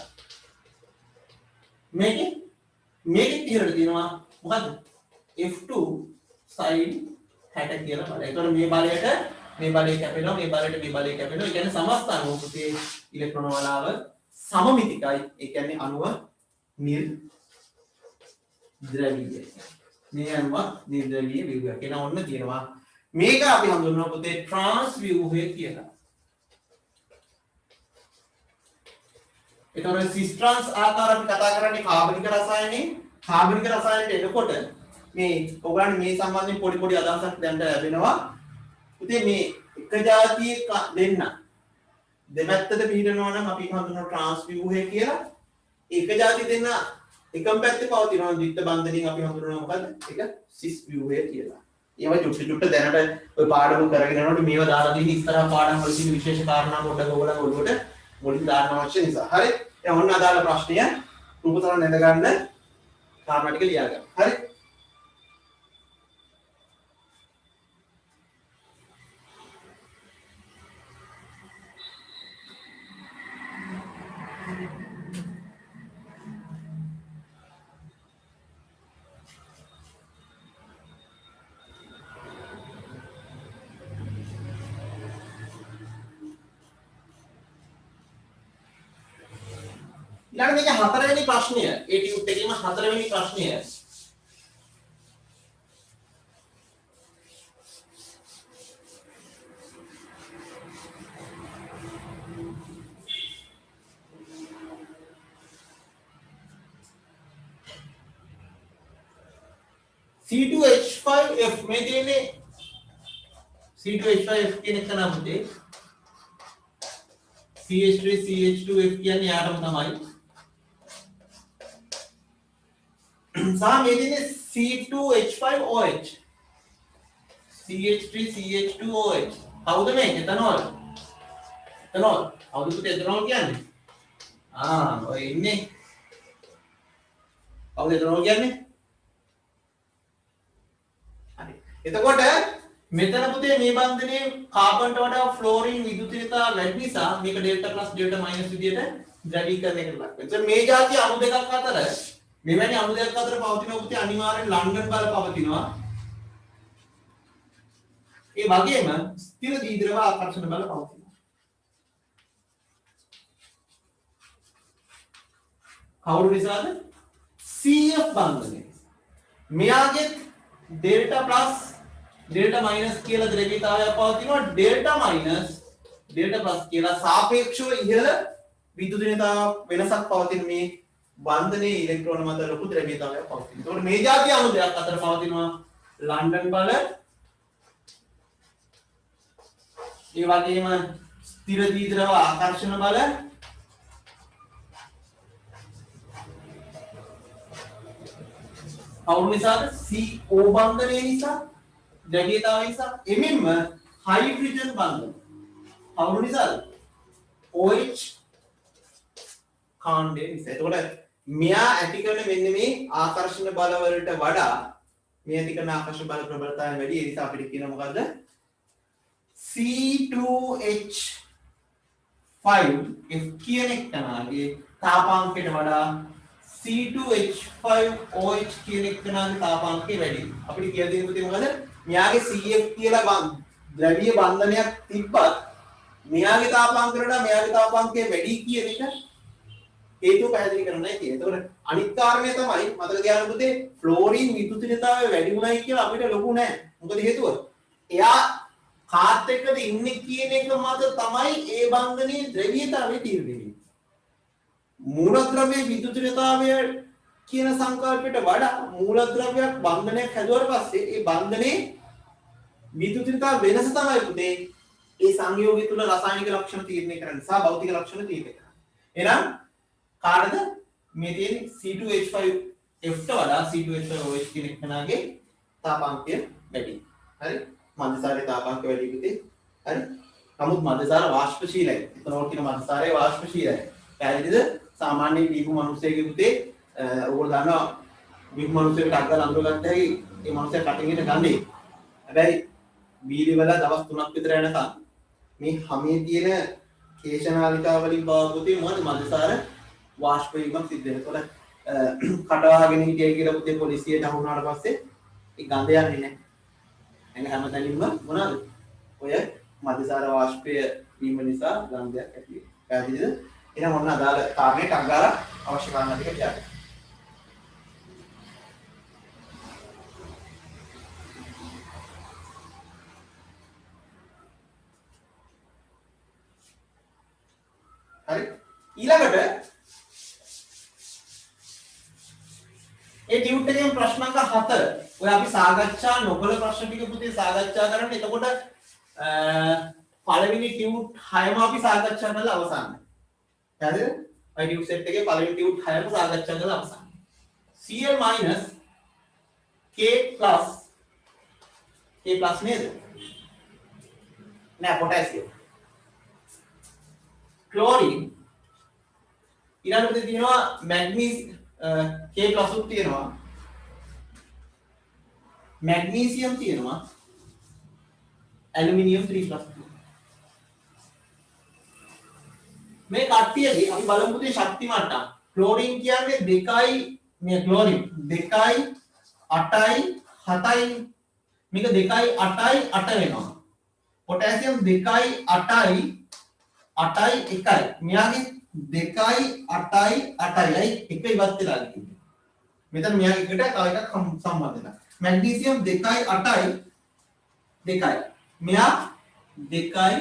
A: මේකෙත් ඉහළට තියෙනවා මොකද්ද F2 sin 60 කියලා බලය. ඒතකොට මේ බලය කැපෙනවා මේ බලයට මේ බලය කැපෙනවා. ඒ කියන්නේ සමස්ත අණුව පුතේ ඉලෙක්ට්‍රෝන වලාව සමමිතිකයි. ඒ කියන්නේ අණුව නිර්ද්‍රවීය. මේ අණුව නිර්ද්‍රවීය ව්‍යුහයක්. එන ඔන්න තියෙනවා. මේක අපි හඳුන්වනවා පුතේ ට්‍රාන්ස් ව්‍යුහය කියලා. එතකොට සිස් ට්‍රාන්ස් ආකාර අපි කතා කරන්නේ කාබනික රසායනයේ. කාබනික රසායනයට එනකොට මේ ඔයගොල්ලන් මේ සම්බන්ධයෙන් පොඩි අදහසක් දැන් ලැබෙනවා. පුතේ මේ එක જાතියේ දෙපැත්තට පිහිටනවා නම් අපි හඳුන්වන ට්‍රාන්ස් ව්‍යුහය කියලා. එක જાතිය දෙන්න එකම පැත්තේ පවතිනවා ද්විත්ව බන්ධනයෙන් අපි හඳුන්වනවා මොකද්ද? ඒක සිස් ව්‍යුහය කියලා. ඒවා චුට්ට දැනට ඔය පාඩම කරගෙන යනකොට මේවා දාලා තියෙන ඉස්සරහ පාඩම් වල තියෙන විශේෂ කාරණා පොඩ්ඩක් ඔයගොල්ලන් ඔළුවට මුලින් දාන්න අවශ්‍ය නිසා. හරි. දැන් ඔන්න අදාළ ප්‍රශ්නය රූපතරංග නැඳ ගන්න කාරණා ටික ලියා ගන්න. හරි. ඊළඟ මේක හතරවෙනි ප්‍රශ්නය. ඒ ටියුට් එකේම හතරවෙනි ප්‍රශ්නය. C2H5F මේ තියෙන්නේ C2H5F කියන එක නම් පුතේ CH3CH2F කියන්නේ යාටම තමයි. සහ මේ තියෙන්නේ C2H5OH CH3CH2OH කවුද මේක? එතනෝල්. කවුද පුතේ එතනෝල් කියන්නේ? ඔය ඉන්නේ. කවුද එතනෝල් කියන්නේ? හරි. එතකොට මෙතන පුතේ මේ බන්ධනයේ කාබන්ට වඩා ෆ්ලෝරින් විදුලියතාව වැඩි නිසා මේක ඩෙල්ටා ප්ලස් ඩෙල්ටා මයිනස් විදියට ද්‍රවීකරණයකට ලක් වෙනවා. එතකොට මේ જાති අණු දෙකක් අතර මෙවැනි අණු දෙකක් අතර පවතින පුතේ අනිවාර්යෙන් ලන්ඩන් බල පවතිනවා. ඒ වගේම ස්ථිර දීද්‍රව ආකර්ෂණ බල පවතිනවා. කවුරු නිසාද? CF බන්ධනය. මෙයාගේ ඩෙල්ටා ප්ලස් ඩෙල්ටා මයිනස් කියලා ද්‍රවීයතාවයක් පවතිනවා. ඩෙල්ටා මයිනස් ඩෙල්ටා ප්ලස් කියලා සාපේක්ෂව ඉහළ විදුලියතාව වෙනසක් පවතින මේ බන්ධනයේ ඉලෙක්ට්‍රෝන මත ලොකු ද්‍රව්‍යතාවයක් පවතිනවා. ඒතකොට මේ જાතිය අණු දෙකක් අතර පවතිනවා ලන්ඩන් බල ඒ වගේම ස්ථිර දීද්‍රව ආකර්ෂණ බල කවුරු නිසාද? CO බන්ධනය නිසා, ද්‍රව්‍යතාවය නිසා. එමෙන්ම හයිඩ්‍රජන් බන්ධන. කවුරු නිසාද? OH කාණ්ඩය නිසා. එතකොට මෙයා ඇති කරන මෙන්න මේ ආකර්ෂණ බල වලට වඩා මේ ඇති කරන ආකර්ෂණ බල ප්‍රබලතාවය වැඩි. ඒ නිසා අපිට කියනවා මොකද්ද? C2H5 F කියන එක්කනාගේ තාපාංකයට වඩා C2H5OH කියන එක්කනාගේ තාපාංකය වැඩි. අපිට කියලා දෙන්න පුතේ මොකද? මෙයාගේ CF කියලා ද්‍රව්‍ය බන්ධනයක් තිබ්බත් මෙයාගේ තාපාංකයට වඩා මෙයාගේ තාපාංකය වැඩි කියන එක හේතුව පැහැදිලි කරන්නයි තියෙන්නේ. එතකොට අනිත් කාරණය තමයි මතක තියාගන්න පුතේ ෆ්ලෝරින් විදුලිතතාවය වැඩි වුණයි කියලා අපිට ලොකු නෑ. මොකද හේතුව? එයා කාත් එක්කද ඉන්නේ කියන එක මත තමයි ඒ බන්ධනයේ ද්‍රව්‍යතාවය තීරණය වෙන්නේ. මූලද්‍රව්‍යයේ විදුලිතතාවය කියන සංකල්පයට වඩා මූලද්‍රව්‍යයක් බන්ධනයක් හැදුවාට පස්සේ ඒ බන්ධනයේ විදුලිතතාව වෙනස තමයි පුතේ ඒ සංයෝගය තුල රසායනික ලක්ෂණ තීරණය කරන්නේ සහ භෞතික ලක්ෂණ තීරණය කරන්නේ. එහෙනම් කාටද මේ තියෙන්නේ C2H5F ට වඩා C2H5OH කියන එකනාගේ තාපාංකය වැඩි. හරි? මන්දසාරයේ තාපාංකය වැඩි පුතේ. හරි? නමුත් මන්දසාර වාෂ්පශීලයි. එතනෝට කියන මන්දසාරයේ වාෂ්පශීලයි. පැහැදිලිද? සාමාන්‍ය දීපු මිනිස්සෙගේ පුතේ ඕගොල්ලෝ දන්නවා දීපු මිනිස්සෙකුට අග්ගල අඳුරගත්ත හැකි ඒ මිනිස්සයා කටින් ඉන්න ගන්නේ. හැබැයි බීලි වල දවස් 3ක් විතර යනකම් මේ හැමේ තියෙන කේශනාලිකා වලින් බවපොතේ මොකද මන්දසාර වාෂ්ප වීමක් සිද්ධ වෙනවා. ඒතකොට කටවාගෙන හිටියයි කියලා පුතේ පොලිසියට අහු වුණාට පස්සේ ඒ ගඳ යන්නේ නැහැ. එන්න හැමතැනින්ම මොනවාද? ඔය මන්දසාර වාෂ්පය වීම නිසා ගන්ධයක් ඇති වෙනවා. පැහැදිලිද? එහෙනම් ඔන්න අදාළ කාරණේට අංගාර අවශ්‍ය කාරණා ටික කියන්න. හරි? ඊළඟට ඒ ටියුට් එකේ ප්‍රශ්න අංක 4 ඔය අපි සාකච්ඡා නොකළ ප්‍රශ්න ටික පුතේ සාකච්ඡා කරන්න. එතකොට පළවෙනි ටියුට් 6ම අපි සාකච්ඡා කරලා අවසానයි. හරිද? ඔය ටියුට් සෙට් එකේ පළවෙනි ටියුට් 6ම සාකච්ඡා කරලා අවසానයි. Cl - K plus නේද? නෑ පොටෑසියම්. ක්ලෝරින් ඊළඟට තියෙනවා මැග්නීසියම් K+ උත් තියෙනවා. මැග්නීසියම් තියෙනවා. ඇලුමිනියම් 3+ මේ කට්ටියගේ අපි බලමු පුතේ ශක්ති මට්ටම්. ක්ලෝරින් කියන්නේ 2යි මේ ක්ලෝරින් 2යි 8යි 7යි මේක 2යි 8යි 8 වෙනවා. පොටෑසියම් 2යි 8යි 8යි 1යි. මෙයාගේ 2යි 8යි 8යි එක ඉවත් වෙලා තියෙනවා. මෙතන මෙයාගේ එකට තව එකක් සම්බන්ධ වෙනවා. මැග්නීසියම් 2යි 8යි 2යි. මෙයා 2යි 8යි.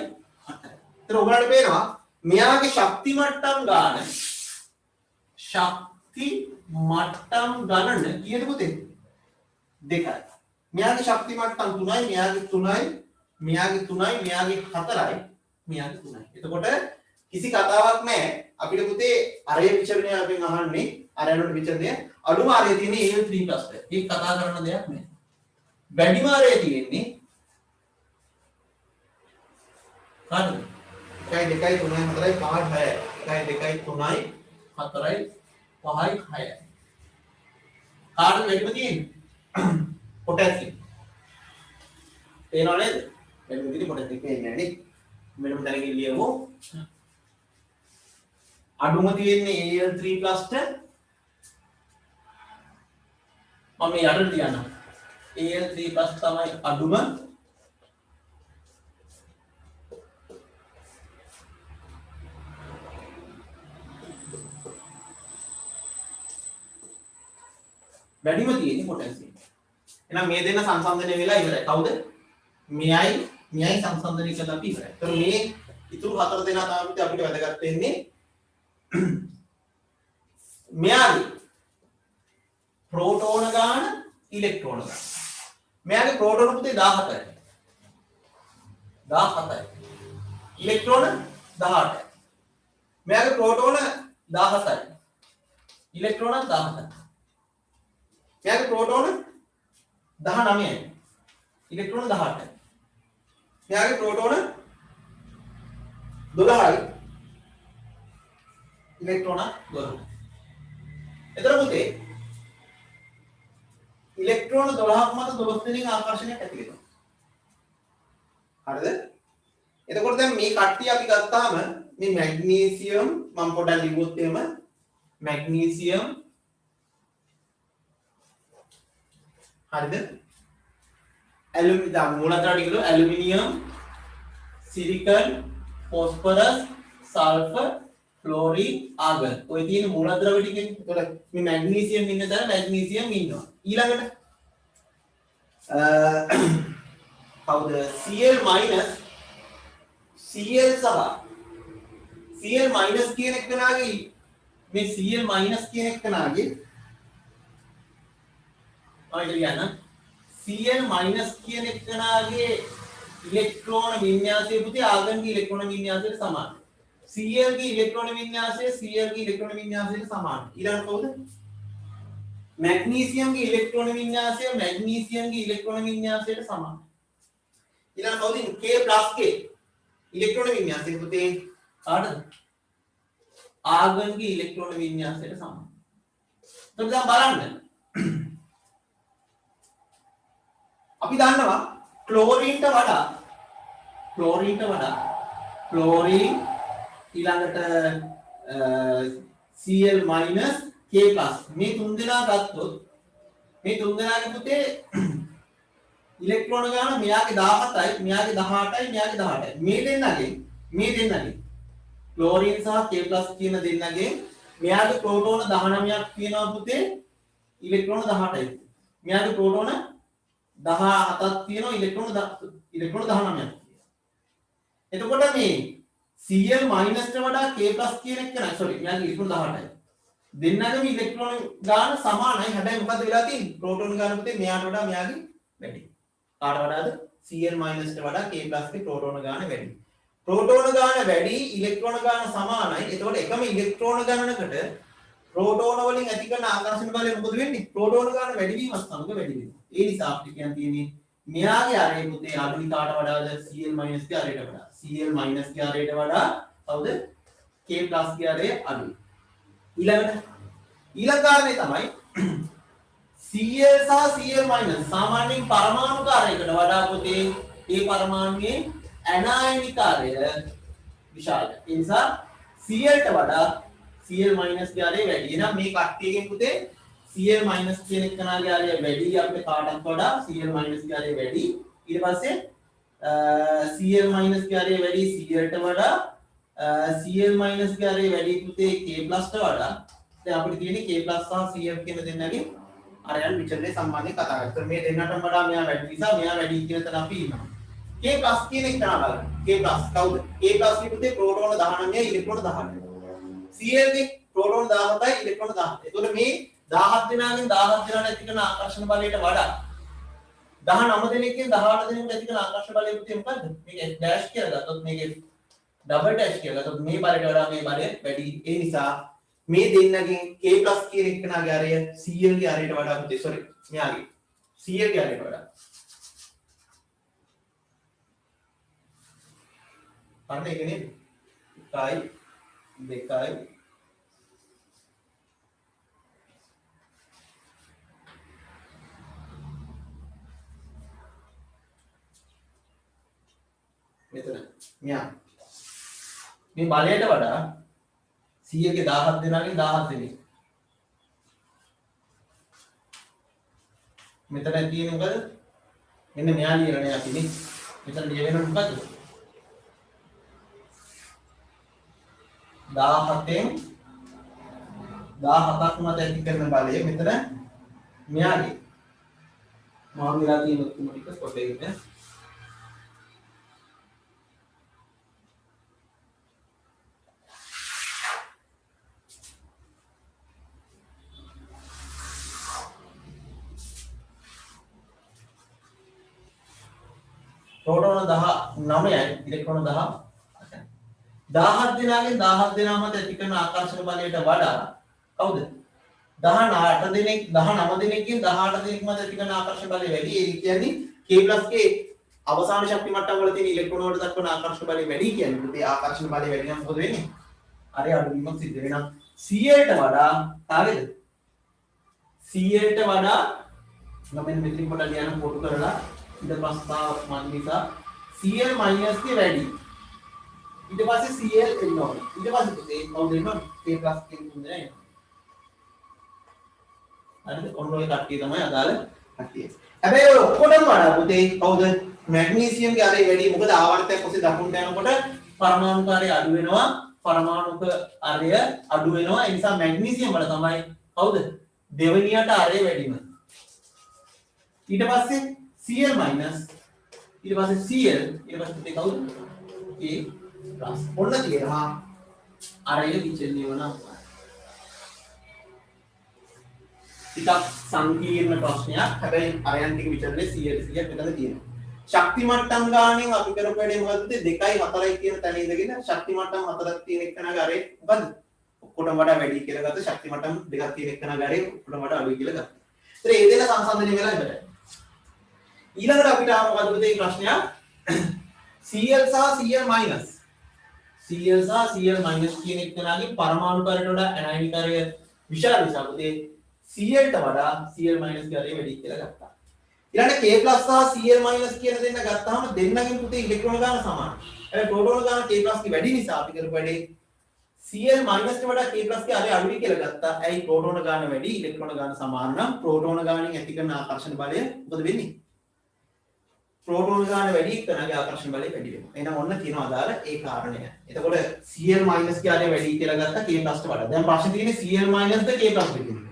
A: ඒතර ඔයගලන්ට පේනවා මෙයාගේ ශක්ති මට්ටම් ගණන කීයද පුතේ? 2යි. මෙයාගේ ශක්ති මට්ටම් 3යි, මෙයාගේ 3යි, මෙයාගේ 3යි, මෙයාගේ 4යි, මෙයාගේ 3යි. එතකොට කිසි කතාවක් නැහැ. අපිට පුතේ අරය විචරණය අපෙන් අහන්නේ අරයනට විචරණය අඩුම අරය තියෙන්නේ Al3+ එක. ඒක කතා කරන දෙයක් නෑ. වැඩිම අරය තියෙන්නේ කාටද? 1 2 3 4 5 6. 1 2 3 4 5 6. කාටද වැඩිම තියෙන්නේ? පොටෑසියම්. පේනව නේද? වැඩිම තියෙන්නේ පොටෑසියම් පේන්නේ නැහැ නේ. මෙන්න මෙතනකින් ලියමු. අඩුම තියෙන්නේ Al3+ ට මම මේ යටට තියන්නම්. Al3+ තමයි අඩුම. වැඩිම තියෙන්නේ පොටෑසියම්. එහෙනම් මේ දෙන්න සංසන්දනය වෙලා ඉවරයි. කවුද? මෙයයි සංසන්දනය කළා අපි ඉවරයි. ඒතර මේ ඉතුරු හතර දෙනා තමයි අපිට වැදගත් වෙන්නේ. මෙයාගේ ප්‍රෝටෝන ගාන ඉලෙක්ට්‍රෝන ගාන. මෙයාගේ ප්‍රෝටෝන පුතේ 17යි. 17යි. ඉලෙක්ට්‍රෝන 18යි. මෙයාගේ ප්‍රෝටෝන 17යි. ඉලෙක්ට්‍රෝන 17යි. මෙයාගේ ප්‍රෝටෝන 19යි. ඉලෙක්ට්‍රෝන 18යි. මෙයාගේ ප්‍රෝටෝන 12යි. ඉලෙක්ට්‍රෝන 12යි. එතකොට පුතේ ඉලෙක්ට්‍රෝන 12ක් මත 12 දෙනෙක් ආකර්ෂණයක් ඇති වෙනවා. හරිද? එතකොට දැන් මේ කට්ටිය අපි ගත්තාම මේ මැග්නීසියම් මම පොඩ්ඩක් ලිව්වොත් එහෙම මැග්නීසියම් හරිද? ඇලුමිනියම් මූලධන ටික වල aluminium silicon phosphorus sulphur chlorine argon ඔය තියෙන මූලද්‍රව්‍ය ටිකනේ. එතකොට මේ මැග්නීසියම් ඉන්න තැන මැග්නීසියම් ඉන්නවා. ඊළඟට කවුද Cl Cl සහ Cl කියන එක්කනාගේ මේ Cl කියන එක්කනාගේ ඔයද කියන්න Cl කියන එක්කනාගේ ඉලෙක්ට්‍රෝන වින්‍යාසය පුතේ ආගන්ගේ ඉලෙක්ට්‍රෝන වින්‍යාසයට සමානයි. Cl ගේ ඉලෙක්ට්‍රෝන වින්‍යාසය Cl ගේ ඉලෙක්ට්‍රෝන වින්‍යාසයට සමානයි. ඊළඟ කවුද? මැග්නීසියම් ගේ ඉලෙක්ට්‍රෝන වින්‍යාසය මැග්නීසියම් ගේ ඉලෙක්ට්‍රෝන වින්‍යාසයට සමානයි. ඊළඟ කවුද? K+ ගේ ඉලෙක්ට්‍රෝන වින්‍යාසය පුතේ කාටද? ආගන්ගේ ඉලෙක්ට්‍රෝන වින්‍යාසයට සමානයි. එතකොට දැන් බලන්න. අපි දන්නවා ක්ලෝරින්ට වඩා ක්ලෝරින් ඊළඟට Cl K+ මේ තුන් දෙනා ගත්තොත් මේ තුන් දෙනාගේ පුතේ ඉලෙක්ට්‍රෝන ගාන මෙයාගේ 17යි මෙයාගේ 18යි මෙයාගේ 18යි මේ දෙන්නගේ ක්ලෝරින් සහ K+ කියන දෙන්නගේ මෙයාගේ ප්‍රෝටෝන 19ක් තියෙනවා පුතේ ඉලෙක්ට්‍රෝන 18යි මෙයාගේ ප්‍රෝටෝන 17ක් තියෙනවා ඉලෙක්ට්‍රෝන 19ක්. එතකොට මේ Cl- ට වඩා K+ කියන එක නෑ සෝරි මෙයාගේ ඉලෙක්ට්‍රෝන 18යි. දෙන්නගේම ඉලෙක්ට්‍රෝන ගාන සමානයි. හැබැයි මොකද වෙලා තියෙන්නේ? ප්‍රෝටෝන ගාන පුතේ මෙයාට වඩා මෙයාගේ වැඩි. කාට වඩාද? Cl- ට වඩා K+ ගේ ප්‍රෝටෝන ගාන වැඩි. ප්‍රෝටෝන ගාන වැඩි ඉලෙක්ට්‍රෝන ගාන සමානයි. එතකොට එකම ඉලෙක්ට්‍රෝන ගණනකට ප්‍රෝටෝන වලින් ඇති කරන ආකර්ෂණ බලය මොකද වෙන්නේ? ප්‍රෝටෝන ගාන වැඩි වීම සමග වැඩි වෙනවා. ඒ නිසා අපිට කියන්න තියෙන්නේ මෙයාගේ අරේ පුතේ අඩුයි කාට වඩාද Cl- ගේ අරේට වඩා. Cl- ගේ අරේට වඩා කවුද? K+ ගේ අරේ අඩුයි. ඊළඟ කාරණේ තමයි Cl සහ Cl- සාමාන්‍යයෙන් පරමාණු කාරයකට වඩා පුතේ ඒ පරමාණුවේ ඇනායනිකාරය විශාලයි. ඒ නිසා Cl ට වඩා Cl- ගේ අරේ වැඩි. එහෙනම් මේ කට්ටියගෙන් පුතේ Cl- කියන එක්කනාගේ ආරය වැඩි අපිට කාටත් වඩා Cl- ගේ ආරය වැඩි. ඊට පස්සේ Cl- ගේ ආරය වැඩි Cl ට වඩා Cl- ගේ ආරය වැඩි පුතේ K+ ට වඩා. දැන් අපිට තියෙන්නේ K+ සහ Cl කියන දෙන්නගේ ආරයන් විචලනයේ සම්බන්ධයෙන් කතා කරලා. ඒත් මේ දෙන්නටම වඩා මෙයා වැඩි නිසා මෙයා වැඩි කියන තැන අපි ඉන්නවා. K+ කියන එක්කනා බලන්න. K+ කවුද? K+ ගේ පුතේ ප්‍රෝටෝන 19යි ඉලෙක්ට්‍රෝන 18යි. Cl ගේ ප්‍රෝටෝන 17යි ඉලෙක්ට්‍රෝන 17යි. එතකොට මේ 17 දෙනාගෙන් 17 දෙනාට ඇති කරන ආකර්ෂණ බලයට වඩා 19 දෙනෙක්ගෙන් 18 දෙනෙකුට ඇති කරන ආකර්ෂණ බලය පුතේ මොකද්ද? මේක ඩෑෂ් කියලා ගත්තොත් මේකේ ඩබල් ඩෑෂ් කියලා ගත්තොත් මේ බලයට වඩා මේ බලය වැඩි. ඒ නිසා මේ දෙන්නගෙන් K+ කියන එක්කනාගේ අරය Cl ගේ අරයට වඩා පුතේ සෝරි මෙයාගේ Cl ගේ අරයට වඩා. අන්න ඒක නේද? 1යි 2යි මෙතන මෙයා මේ බලයට වඩා 100 ගේ 17 දෙනාගෙන් 17 දෙනෙක් මෙතන තියෙන්නේ මොකද? මෙන්න මෙයා ලියන්නේ අපි නේ. මෙතන ලියවෙන්නේ මොකද්ද? 17න් 17ක් මත ඇති කරන බලය මෙතන මෙයාගේ මාරු වෙලා තියෙන ඔක්කොම ටික කොට එකේ ප්‍රෝටෝන 19යි ඉලෙක්ට්‍රෝන 10 17 දෙනාගෙන් 17 දෙනා මත ඇති කරන ආකර්ෂණ බලයට වඩා කවුද 18 දෙනෙක් 19 දෙනෙක්ගෙන් 18 දෙනෙක් මත ඇති කරන ආකර්ෂණ බලය වැඩි. ඒ කියන්නේ K+K අවසාන ශක්ති මට්ටම් වල තියෙන ඉලෙක්ට්‍රෝන වලට දක්වන ආකර්ෂණ බලය වැඩි කියන්නේ. ඒ ආකර්ෂණ බලය වැඩි නම් මොකද වෙන්නේ? අර අඩුවීමක් සිද්ධ වෙනවා. Cl ට වඩා කාගේද? Cl ට වඩා මම මෙතනින් පොඩ්ඩක් ලියන්න පොඩු කරලා ඊට ප්‍රස්තාවක් මන් නිසා Cl minus ගේ වැඩි. ඊට පස්සේ Cl එනවා. ඊට පස්සේ පුතේ කවුද එනවා? K+K තුනේ එනවා. හරිද? ඔන්න ඔය කට්ටිය තමයි අදාළ කට්ටිය. හැබැයි ඔය ඔක්කොටම වඩා පුතේ කවුද? මැග්නීසියම්ගේ අරේ වැඩි. මොකද ආවර්තයක් ඔස්සේ දකුණට යනකොට පරමාණු කාර්යය අඩු වෙනවා. පරමාණුක අරය අඩු වෙනවා. ඒ නිසා මැග්නීසියම් වල තමයි කවුද? දෙවෙනියට අරය වැඩිම. ඊට පස්සේ Cl minus ඊට පස්සේ Cl ඊට පස්සේ පුතේ කවුද? K+. ඔන්න තියෙනවා අරය විචලනය වෙන ආකාරය. ටිකක් සංකීර්ණ ප්‍රශ්නයක්. හැබැයි අරයන් ටික විචලනේ 100ට 100ක් මෙතන තියෙනවා. ශක්ති මට්ටම් ගානෙන් අපි කරපු වැඩේ මොකද්ද? 2යි 4යි කියන තැන ඉඳගෙන ශක්ති මට්ටම් 4ක් තියෙන එකනගේ අරේ මොකද්ද? ඔක්කොටම වඩා වැඩි කියලා ගත්ත ශක්ති මට්ටම් 2ක් තියෙන එකනගේ අරේ ඔක්කොටම වඩා අඩුයි කියලා ගත්තා. ඒතර ඒ දෙක සංසන්දනය වෙලා ඉවරයි. ඊළඟට අපිට ආව මොකද්ද මේ ප්‍රශ්නය? Cl සහ Cl minus. Cl සහ Cl minus කියන එකනගේ පරමාණු කාර්යයට වඩා ඇනයින් කාර්යය විශාල නිසා පුතේ Cl ට වඩා Cl minus ගේ අරේ වැඩි කියලා ගත්තා. ඊළඟට K+ සහ Cl minus කියන දෙන්න ගත්තාම දෙන්නගෙන් පුතේ ඉලෙක්ට්‍රෝන ගාන සමානයි. හැබැයි ප්‍රෝටෝන ගාන K+ ගේ වැඩි නිසා අපි කරපු වැඩේ Cl minus ට වඩා K+ ගේ අරේ අඩුයි කියලා ගත්තා. ඇයි ප්‍රෝටෝන ගාන වැඩි ඉලෙක්ට්‍රෝන ගාන සමාන නම් ප්‍රෝටෝන ගානෙන් ඇති කරන ආකර්ෂණ බලය මොකද වෙන්නේ? ප්‍රෝටෝන ගාන වැඩි එක්කනගේ ආකර්ෂණ බලය වැඩි වෙනවා. එහෙනම් ඔන්න කියනවා අදාළ ඒ කාරණය. එතකොට Cl minus ගේ අරේ වැඩි කියලා ගත්තා K+ ට වඩා. දැන් ප්‍රශ්නේ තියෙන්නේ Cl minus ද K+ ද කියන එක.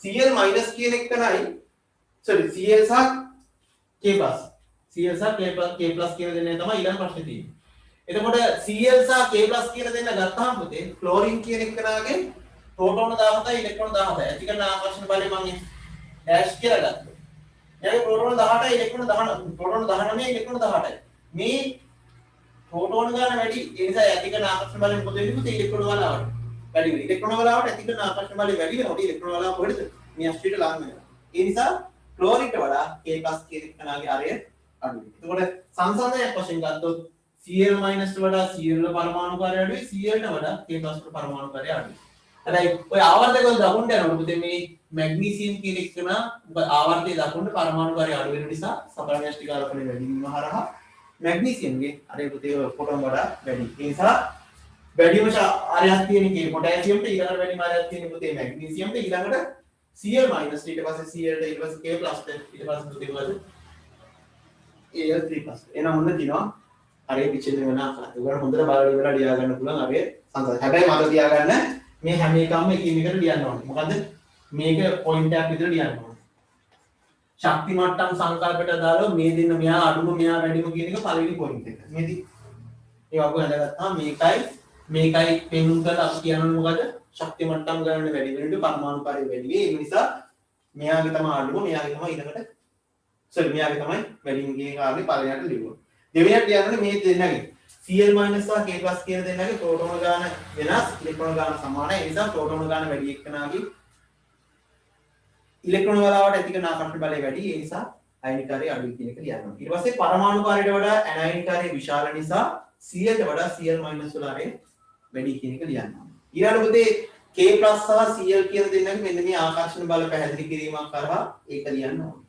A: Cl minus කියන එකනයි sorry Cl සහ K+. Cl සහ K+ කියන දෙන්නේ තමයි ඊළඟ ප්‍රශ්නේ තියෙන්නේ. එතකොට Cl සහ K+ කියන දෙන්න ගත්තාම පුතේ ක්ලෝරින් කියන එකනාගේ ප්‍රෝටෝන 17යි ඉලෙක්ට්‍රෝන 17යි. ඇති කරන ආකර්ෂණ බලය මම ඩෑෂ් කියලා ගත්තා. එයාගේ ප්‍රෝටෝන 18යි ඉලෙක්ට්‍රෝන 19 ප්‍රෝටෝන 19යි ඉලෙක්ට්‍රෝන 18යි. මේ ප්‍රෝටෝන ගාන වැඩි ඒ නිසා ඇති කරන ආකර්ෂණ බලය මොකද වෙන්නේ පුතේ ඉලෙක්ට්‍රෝන වලාවට වැඩි වෙනවා. ඉලෙක්ට්‍රෝන වලාවට ඇති කරන ආකර්ෂණ බලය වැඩි වෙනකොට ඉලෙක්ට්‍රෝන වලාව කොහෙද? මේ අස්ත්‍රියට ලං වෙනවා. ඒ නිසා ක්ලෝරින්ට වඩා K+ කියන එකනාගේ අරය අඩුයි. එතකොට සංසන්දනයක් වශයෙන් ගත්තොත් Cl minus ට වඩා Cl වල පරමාණු කාර්යය අඩුයි, Cl ට වඩා K+ වල පරමාණු කාර්යය අඩුයි. හැබැයි ඔය ආවර්තක වල දකුණට යනකොට පුතේ මේ මැග්නීසියම් කියන එකන ආවර්තයේ දකුණට පරමාණු කාර්යය අඩු වෙන නිසා සපරණ්‍යෂ්ටික ආරෝපණය වැඩි වීම හරහා මැග්නීසියම්ගේ අරේ පුතේ කොටම වඩා වැඩි. ඒ නිසා වැඩිම ආරයක් තියෙන කේ පොටෑසියම්ට ඊළඟට වැඩිම ආරයක් තියෙන පුතේ මැග්නීසියම්ට ඊළඟට Cl minus ඊට පස්සේ Cl ඊට පස්සේ K+ ඊට පස්සේ පුතේ මොකද? Al3+. එහෙනම් ඔන්න දිනවා අරේ විචලනය වෙන ආකාරය. ඔයගොල්ලෝ හොඳට බලලා ඉවරලා ලියා ගන්න පුළුවන් අරේ සංසාර. හැබැයි මට තියාගන්න මේ හැම එකම එකින් එකට ලියන්න ඕනේ. මොකද මේක පොයින්ට් එකක් විතර ලියන්න ඕනේ. ශක්ති මට්ටම් සංකල්පයට දාලා මේ දෙන්න මෙහා අඩුම මෙහා වැඩිම කියන එක පළවෙනි පොයින්ට් එක. මේදී ඒ වගේ හඳගත්තාම මේකයි පෙන්නුම් කරලා අපි කියනවා මොකද? ශක්ති මට්ටම් ගන්න වැඩි වෙනකොට පරමාණු කාර්යය වැඩි වෙයි. ඒ නිසා මෙයාගේ තමයි අඩුම මෙයාගේ තමයි ඊළඟට මෙයාගේ තමයි වැඩිම කියන කාරණේ පළවෙනියට ලියුවා. දෙවෙනියට ලියන්නේ මේ දෙන්නගේ Cl minus සහ K+ කියන දෙන්නගේ ප්‍රෝටෝන ගාන වෙනස් ඉලෙක්ට්‍රෝන ගාන සමානයි. ඒ නිසා ප්‍රෝටෝන ගාන වැඩි එක්කනාගේ ඉලෙක්ට්‍රෝන වලාවට ඇති කරන ආකර්ෂණ බලය වැඩි. ඒ නිසා අයනික කාර්යය අඩුයි කියන එක ලියනවා. ඊට පස්සේ පරමාණු කාර්යයට වඩා ඇනයින් කාර්යය විශාල නිසා Cl ට වඩා Cl minus වල ආරේ වැඩි කියන එක ලියනවා. ඊළඟ පුතේ K+ සහ Cl කියන දෙන්නගේ මෙන්න මේ ආකර්ෂණ බල පැහැදිලි කිරීමක් කරලා ඒක ලියන්න ඕනේ.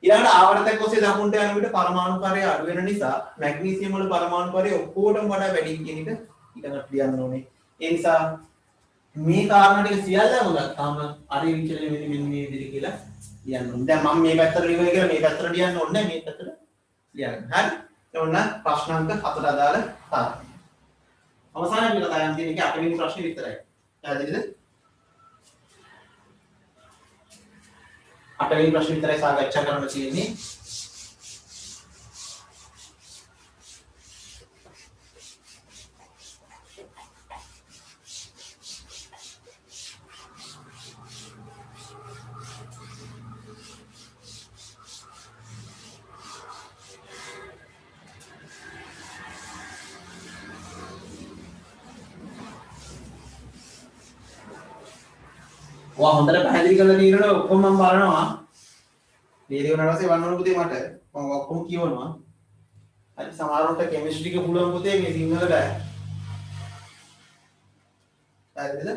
A: ඊළඟට ආවර්තක ඔස්සේ දකුණට යන විට පරමාණු කාර්යය අඩු වෙන නිසා මැග්නීසියම් වල පරමාණු කාර්යය ඔක්කොටම වඩා වැඩි කියන එක ඊළඟට ලියන්න ඕනේ. ඒ නිසා මේ කාරණා ටික සියල්ලම ගත්තාම අරේ විචලනය වෙන්නේ මෙන්න මේ විදිහට කියලා ලියන්න ඕනේ. දැන් මම මේ පැත්තට ලියුවා කියලා මේ පැත්තට ලියන්න ඕනේ නැහැ. මේ පැත්තට ලියන්න. හරි. එතකොට ප්‍රශ්න අංක 4 අදාළ තාක්ෂණය. අවසානයේ අපි කතා කරන තියෙන එක 8 වෙනි ප්‍රශ්නේ විතරයි. පැහැදිලිද? 8 වෙනි ප්‍රශ්නේ විතරයි සාකච්ඡා කරන්න තියෙන්නේ. ඔයා හොඳට පැහැදිලි කරලා තියෙනවනේ ඔක්කොම මම බලනවා. තේරෙ වුණාට පස්සේ වන්න ඕන පුතේ මට. මම ඔක්කොම කියවනවා. හරි සමහරවිට කෙමිස්ට්‍රි එක පුළුවන් පුතේ මේ සිංහල බෑ. හරිද?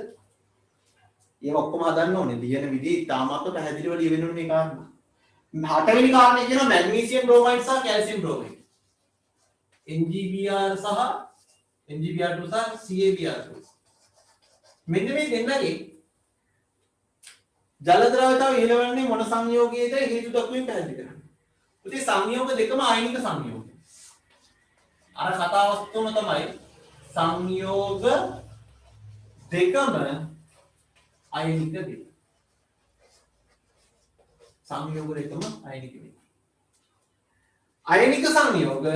A: ඒක ඔක්කොම හදන්න ඕනේ. ලියන විදිහ තාමත් පැහැදිලිව ලියවෙන්න ඕනේ මේ කාරණා. හතරවෙනි කාරණේ කියනවා මැග්නීසියම් බ්‍රෝමයිඩ් සහ කැල්සියම් බ්‍රෝමයිඩ්. NgBr සහ NgBr2 සහ CaBr2. මෙන්න මේ දෙන්නගේ ජල ද්‍රවතාව ඉහළවන්නේ මොන සංයෝගයේද හේතු දක්වමින් පැහැදිලි කරන්න. ඉතින් සංයෝග දෙකම ආයනික සංයෝග. අර කතාව තුන තමයි සංයෝග දෙකම ආයනික දෙක. සංයෝග දෙකම ආයනික දෙක. ආයනික සංයෝග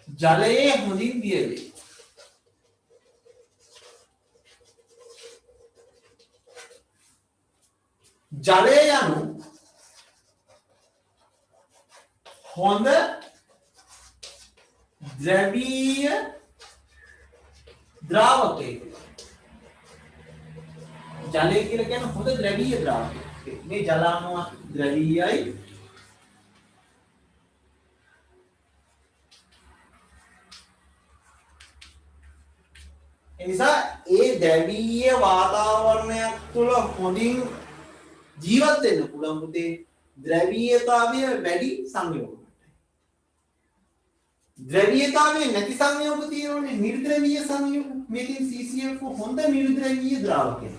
A: ජලයේ හොඳින් දිය වේ. ජලය යනු හොඳ ද්‍රවීය ද්‍රාවකයක. ජලය කියලා කියන්නේ හොඳ ද්‍රවීය ද්‍රාවකයක්. මේ ජලාණුව ද්‍රවීයයි එනිසා ඒ ද්‍රවීය වාතාවරණයක් තුළ හොඳින් ජීවත් වෙන්න පුළුවන් පුතේ ද්‍රවීයතාවය වැඩි සංයෝග. ද්‍රවීයතාවය නැති සංයෝග තියෙනවනේ නිර්ද්‍රවීය සංයෝග. මේකෙන් CCl4 හොඳ නිර්ද්‍රවීය ද්‍රාවකයක්.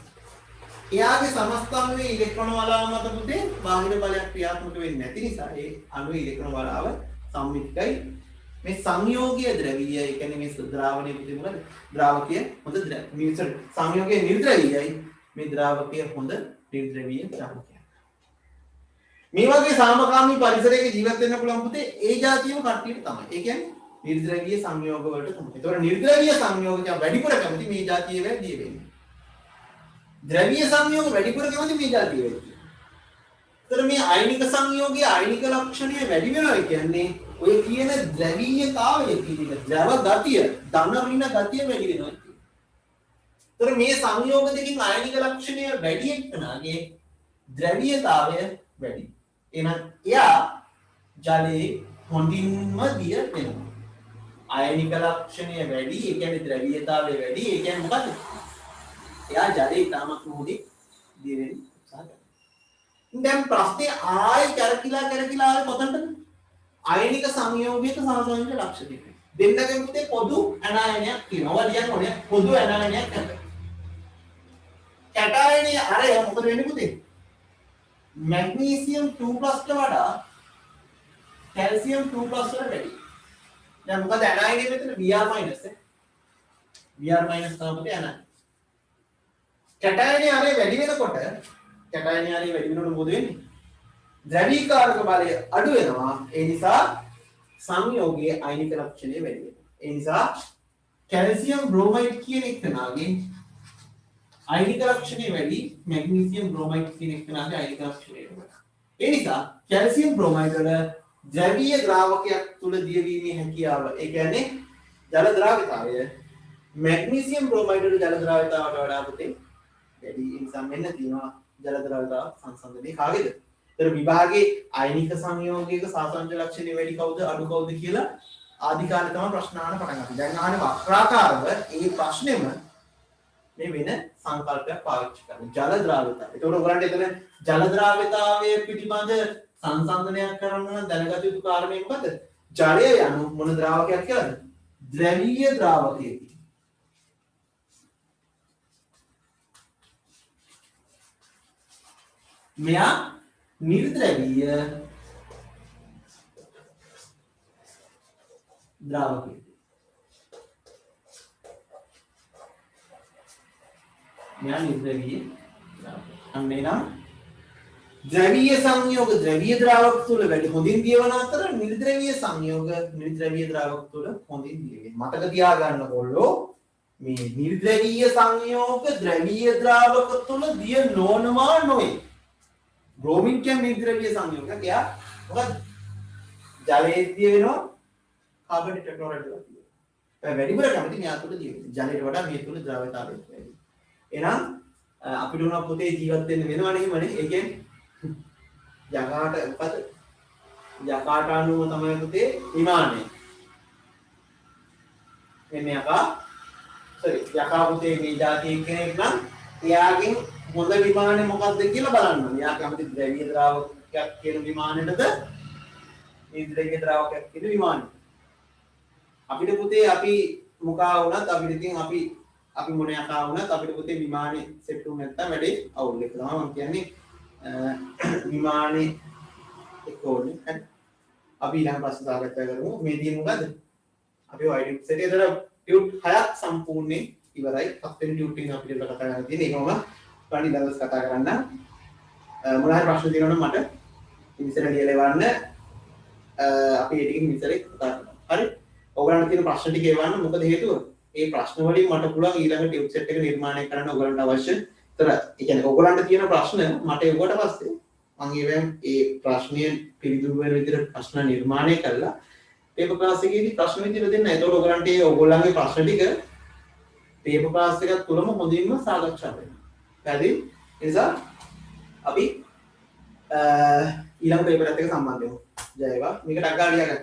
A: එයාගේ සමස්තංගයේ ඉලෙක්ට්‍රෝන වලාව මත පුතේ බාහිර බලයක් ක්‍රියාත්මක වෙන්නේ නැති නිසා ඒ අණුවේ ඉලෙක්ට්‍රෝන වලාව සම්මිතිකයි. මේ සංයෝගීය ද්‍රවීය ඒ කියන්නේ මේ ද්‍රාවණයේ පුතේ මොකද? ද්‍රාවකය හොඳ සංයෝගයේ නිර්ද්‍රවීයයි. මේ ද්‍රාවකය හොඳ නිර්ද්‍රවීය ද්‍රාවකයක්. මේ වගේ සාමකාමී පරිසරයක ජීවත් වෙන්න පුළුවන් පුතේ ඒ જાතියම කට්ටියට තමයි. ඒ කියන්නේ නිර්ද්‍රවීය සංයෝග වලට තමයි. ඒතකොට නිර්ද්‍රවීය සංයෝග වැඩිපුර කැමති මේ જાතිය වැඩි වෙන්නේ. ද්‍රවීය සංයෝග වැඩිපුර කැමති මේ જાතිය වැඩි. ඒතර මේ ආයනික සංයෝගයේ ආයනික ලක්ෂණය වැඩි වෙනවා කියන්නේ ඔය කියන ද්‍රවීයතාවය කියන ද්‍රව ගතිය, ධන ඍණ ගතිය වැඩි වෙනවා. ඒතර මේ සංයෝග දෙකකින් ආයනික ලක්ෂණය වැඩි එක්කනාගේ ද්‍රවීයතාවය වැඩි. එහෙනම් එයා ජලයේ හොඳින්ම දිය වෙනවා. ආයනික ලක්ෂණය වැඩි, ඒ කියන්නේ ද්‍රවීයතාවය වැඩි. ඒ කියන්නේ මොකද? එයා ජලයේ තාමත් හොඳින් දිය වෙන්න උත්සාහ කරනවා. දැන් ප්‍රශ්නේ ආයි කරකිලා ආවේ කොතනද? ආයනික සංයෝගයක සාසංජ ලක්ෂණ දෙක. දෙන්නගෙන් පුතේ පොදු ඇනායනයක් තියෙනවා. ලියන්න ඕනේ පොදු ඇනායනයක් කරලා. කැටායනය අරය මොකද වෙන්නේ පුතේ? මැග්නීසියම් 2+ ට වඩා කැල්සියම් 2+ වල වැඩි. දැන් මොකද ඇනායනය මෙතන Br- ඈ. Br- තමයි පුතේ ඇනායනය. කැටායනය අරය වැඩි වෙනකොට මොකද වෙන්නේ? ද්‍රවීකාරක බලය අඩු වෙනවා. ඒ නිසා සංයෝගයේ ආයනික ලක්ෂණය වැඩි වෙනවා. ඒ නිසා කැල්සියම් බ්‍රෝමයිඩ් කියන එකනාගේ ආයනික ලක්ෂණය වැඩි, මැග්නීසියම් බ්‍රෝමයිඩ් කියන එකනාගේ ආයනික ලක්ෂණය වැඩි. ඒ නිසා කැල්සියම් බ්‍රෝමයිඩ් වල ද්‍රවීය ද්‍රාවකයක් තුල දියවීමේ හැකියාව, ඒ කියන්නේ ජල ද්‍රාවිතාවය මැග්නීසියම් බ්‍රෝමයිඩ් වල ජල ද්‍රාවිතාවට වඩා පුතේ වැඩි. ඒ නිසා මෙන්න තියෙනවා ජල ද්‍රාවිතාව සංසන්දනයේ කාගේද? ඒතර විභාගයේ ආයනික සංයෝගයක සාසංජ ලක්ෂණය වැඩි කවුද අඩු කවුද කියලා ආදි කාලේ තමයි ප්‍රශ්න අහන්න පටන් ගත්තේ. දැන් අහන්නේ වක්‍රාකාරව ඒ ප්‍රශ්නේම මේ වෙන සංකල්පයක් පාවිච්චි කරනවා. ජල ද්‍රාවිතාව. ඒතකොට ඔයගලන්ට එතන ජල ද්‍රාවිතාවයේ පිටිබඳ සංසන්දනයක් කරන්න නම් දැනගත යුතු කාරණේ මොකද? ජලය යනු මොන ද්‍රාවකයක් කියලාද? ද්‍රවීය ද්‍රාවකයක්. මෙයා නිර්ද්‍රවීය ද්‍රාවකයක්. මෙයා නිර්ද්‍රවීය ද්‍රාවකයක්. අන්නේ නම් ද්‍රවීය සංයෝග ද්‍රවීය ද්‍රාවක තුල වැඩි හොඳින් දියවන අතර නිර්ද්‍රවීය සංයෝග නිර්ද්‍රවීය ද්‍රාවක තුල හොඳින් දියවෙනවා. මතක තියාගන්න ඕලෝ මේ නිර්ද්‍රවීය සංයෝග ද්‍රවීය ද්‍රාවක තුල දිය නොවනවා නොවේ. බ්‍රෝමින් කියන්නේ නිර්ද්‍රවීය සංයෝගයක්. එයා මොකද? ජලයේ දිය වෙනවා කාබන් ටෙට්‍රාක්ලෝරයිඩ් වල. වැඩිපුර කැමති මෙයා තුළ ජීවිතය. ජලයට වඩා මේ තුළ ද්‍රව්‍යතාවය වැඩි. එහෙනම් අපිට උනා පොතේ ජීවත් වෙන්න වෙනවනේ එහෙමනේ. ඒ කියන්නේ යකාට මොකද? යකාට අනුව තමයි පුතේ විමානය. එන්නේ යකා පුතේ මේ જાතිය කෙනෙක් නම් එයාගෙන් හොඳ විමානය මොකක්ද කියලා බලන්න ඕනේ. එයා කැමති ද්‍රව්‍ය ද්‍රාවකයක් කියන විමානෙටද ඉන්ද්‍රිය ද්‍රාවකයක් කියන විමානෙට. අපිට පුතේ අපි මොකා වුණත් අපිට ඉතින් අපි මොන යකා වුණත් අපිට පුතේ විමානේ සෙට් වුනේ නැත්තම් වැඩේ අවුල්. ඒක තමයි මම කියන්නේ විමානේ එක්ක ඕනේ. හරි. අපි ඊළඟ ප්‍රශ්න සාකච්ඡා කරමු. මේ තියෙන මොකද? අපි වයිඩ් සෙට් එකේතර ටියුට් 6ක් සම්පූර්ණයෙන් ඉවරයි. 7 වෙනි ටියුට් එක අපිට කතා කරන්න තියෙන්නේ. ඒකම පණි දවස් කතා කරන්න. මොන හරි ප්‍රශ්න තියෙනවා නම් මට ඉතින් ලියලා එවන්න. අපි ඒ ටිකෙන් විතරේ කතා කරමු. හරි. ඔයගලන්ට තියෙන ප්‍රශ්න ටික එවන්න. මොකද හේතුව? මේ ප්‍රශ්න වලින් මට පුළුවන් ඊළඟ ටියුට් සෙට් එක නිර්මාණය කරන්න ඔයගලන්ට අවශ්‍ය. ඒතර ඒ කියන්නේ ඔයගලන්ට තියෙන ප්‍රශ්න මට එවුවට පස්සේ මම ඒවෙන් ඒ ප්‍රශ්නයෙන් පිළිතුරු වෙන විදිහට ප්‍රශ්න නිර්මාණය කළා. පේපර් ක්ලාස් එකේදී ප්‍රශ්න විදිහට දෙන්න. එතකොට ඔයගලන්ට ඒ ඔයගොල්ලන්ගේ ප්‍රශ්න ටික පේපර් ක්ලාස් එක තුලම හොඳින්ම සාකච්ඡා වෙනවා. හරි? ඒ නිසා අපි ඊළඟ පේපර් එකත් එක්ක සම්බන්ධ වෙමු. ජය වේවා. මේක ටක් ගාලා ලියගන්න.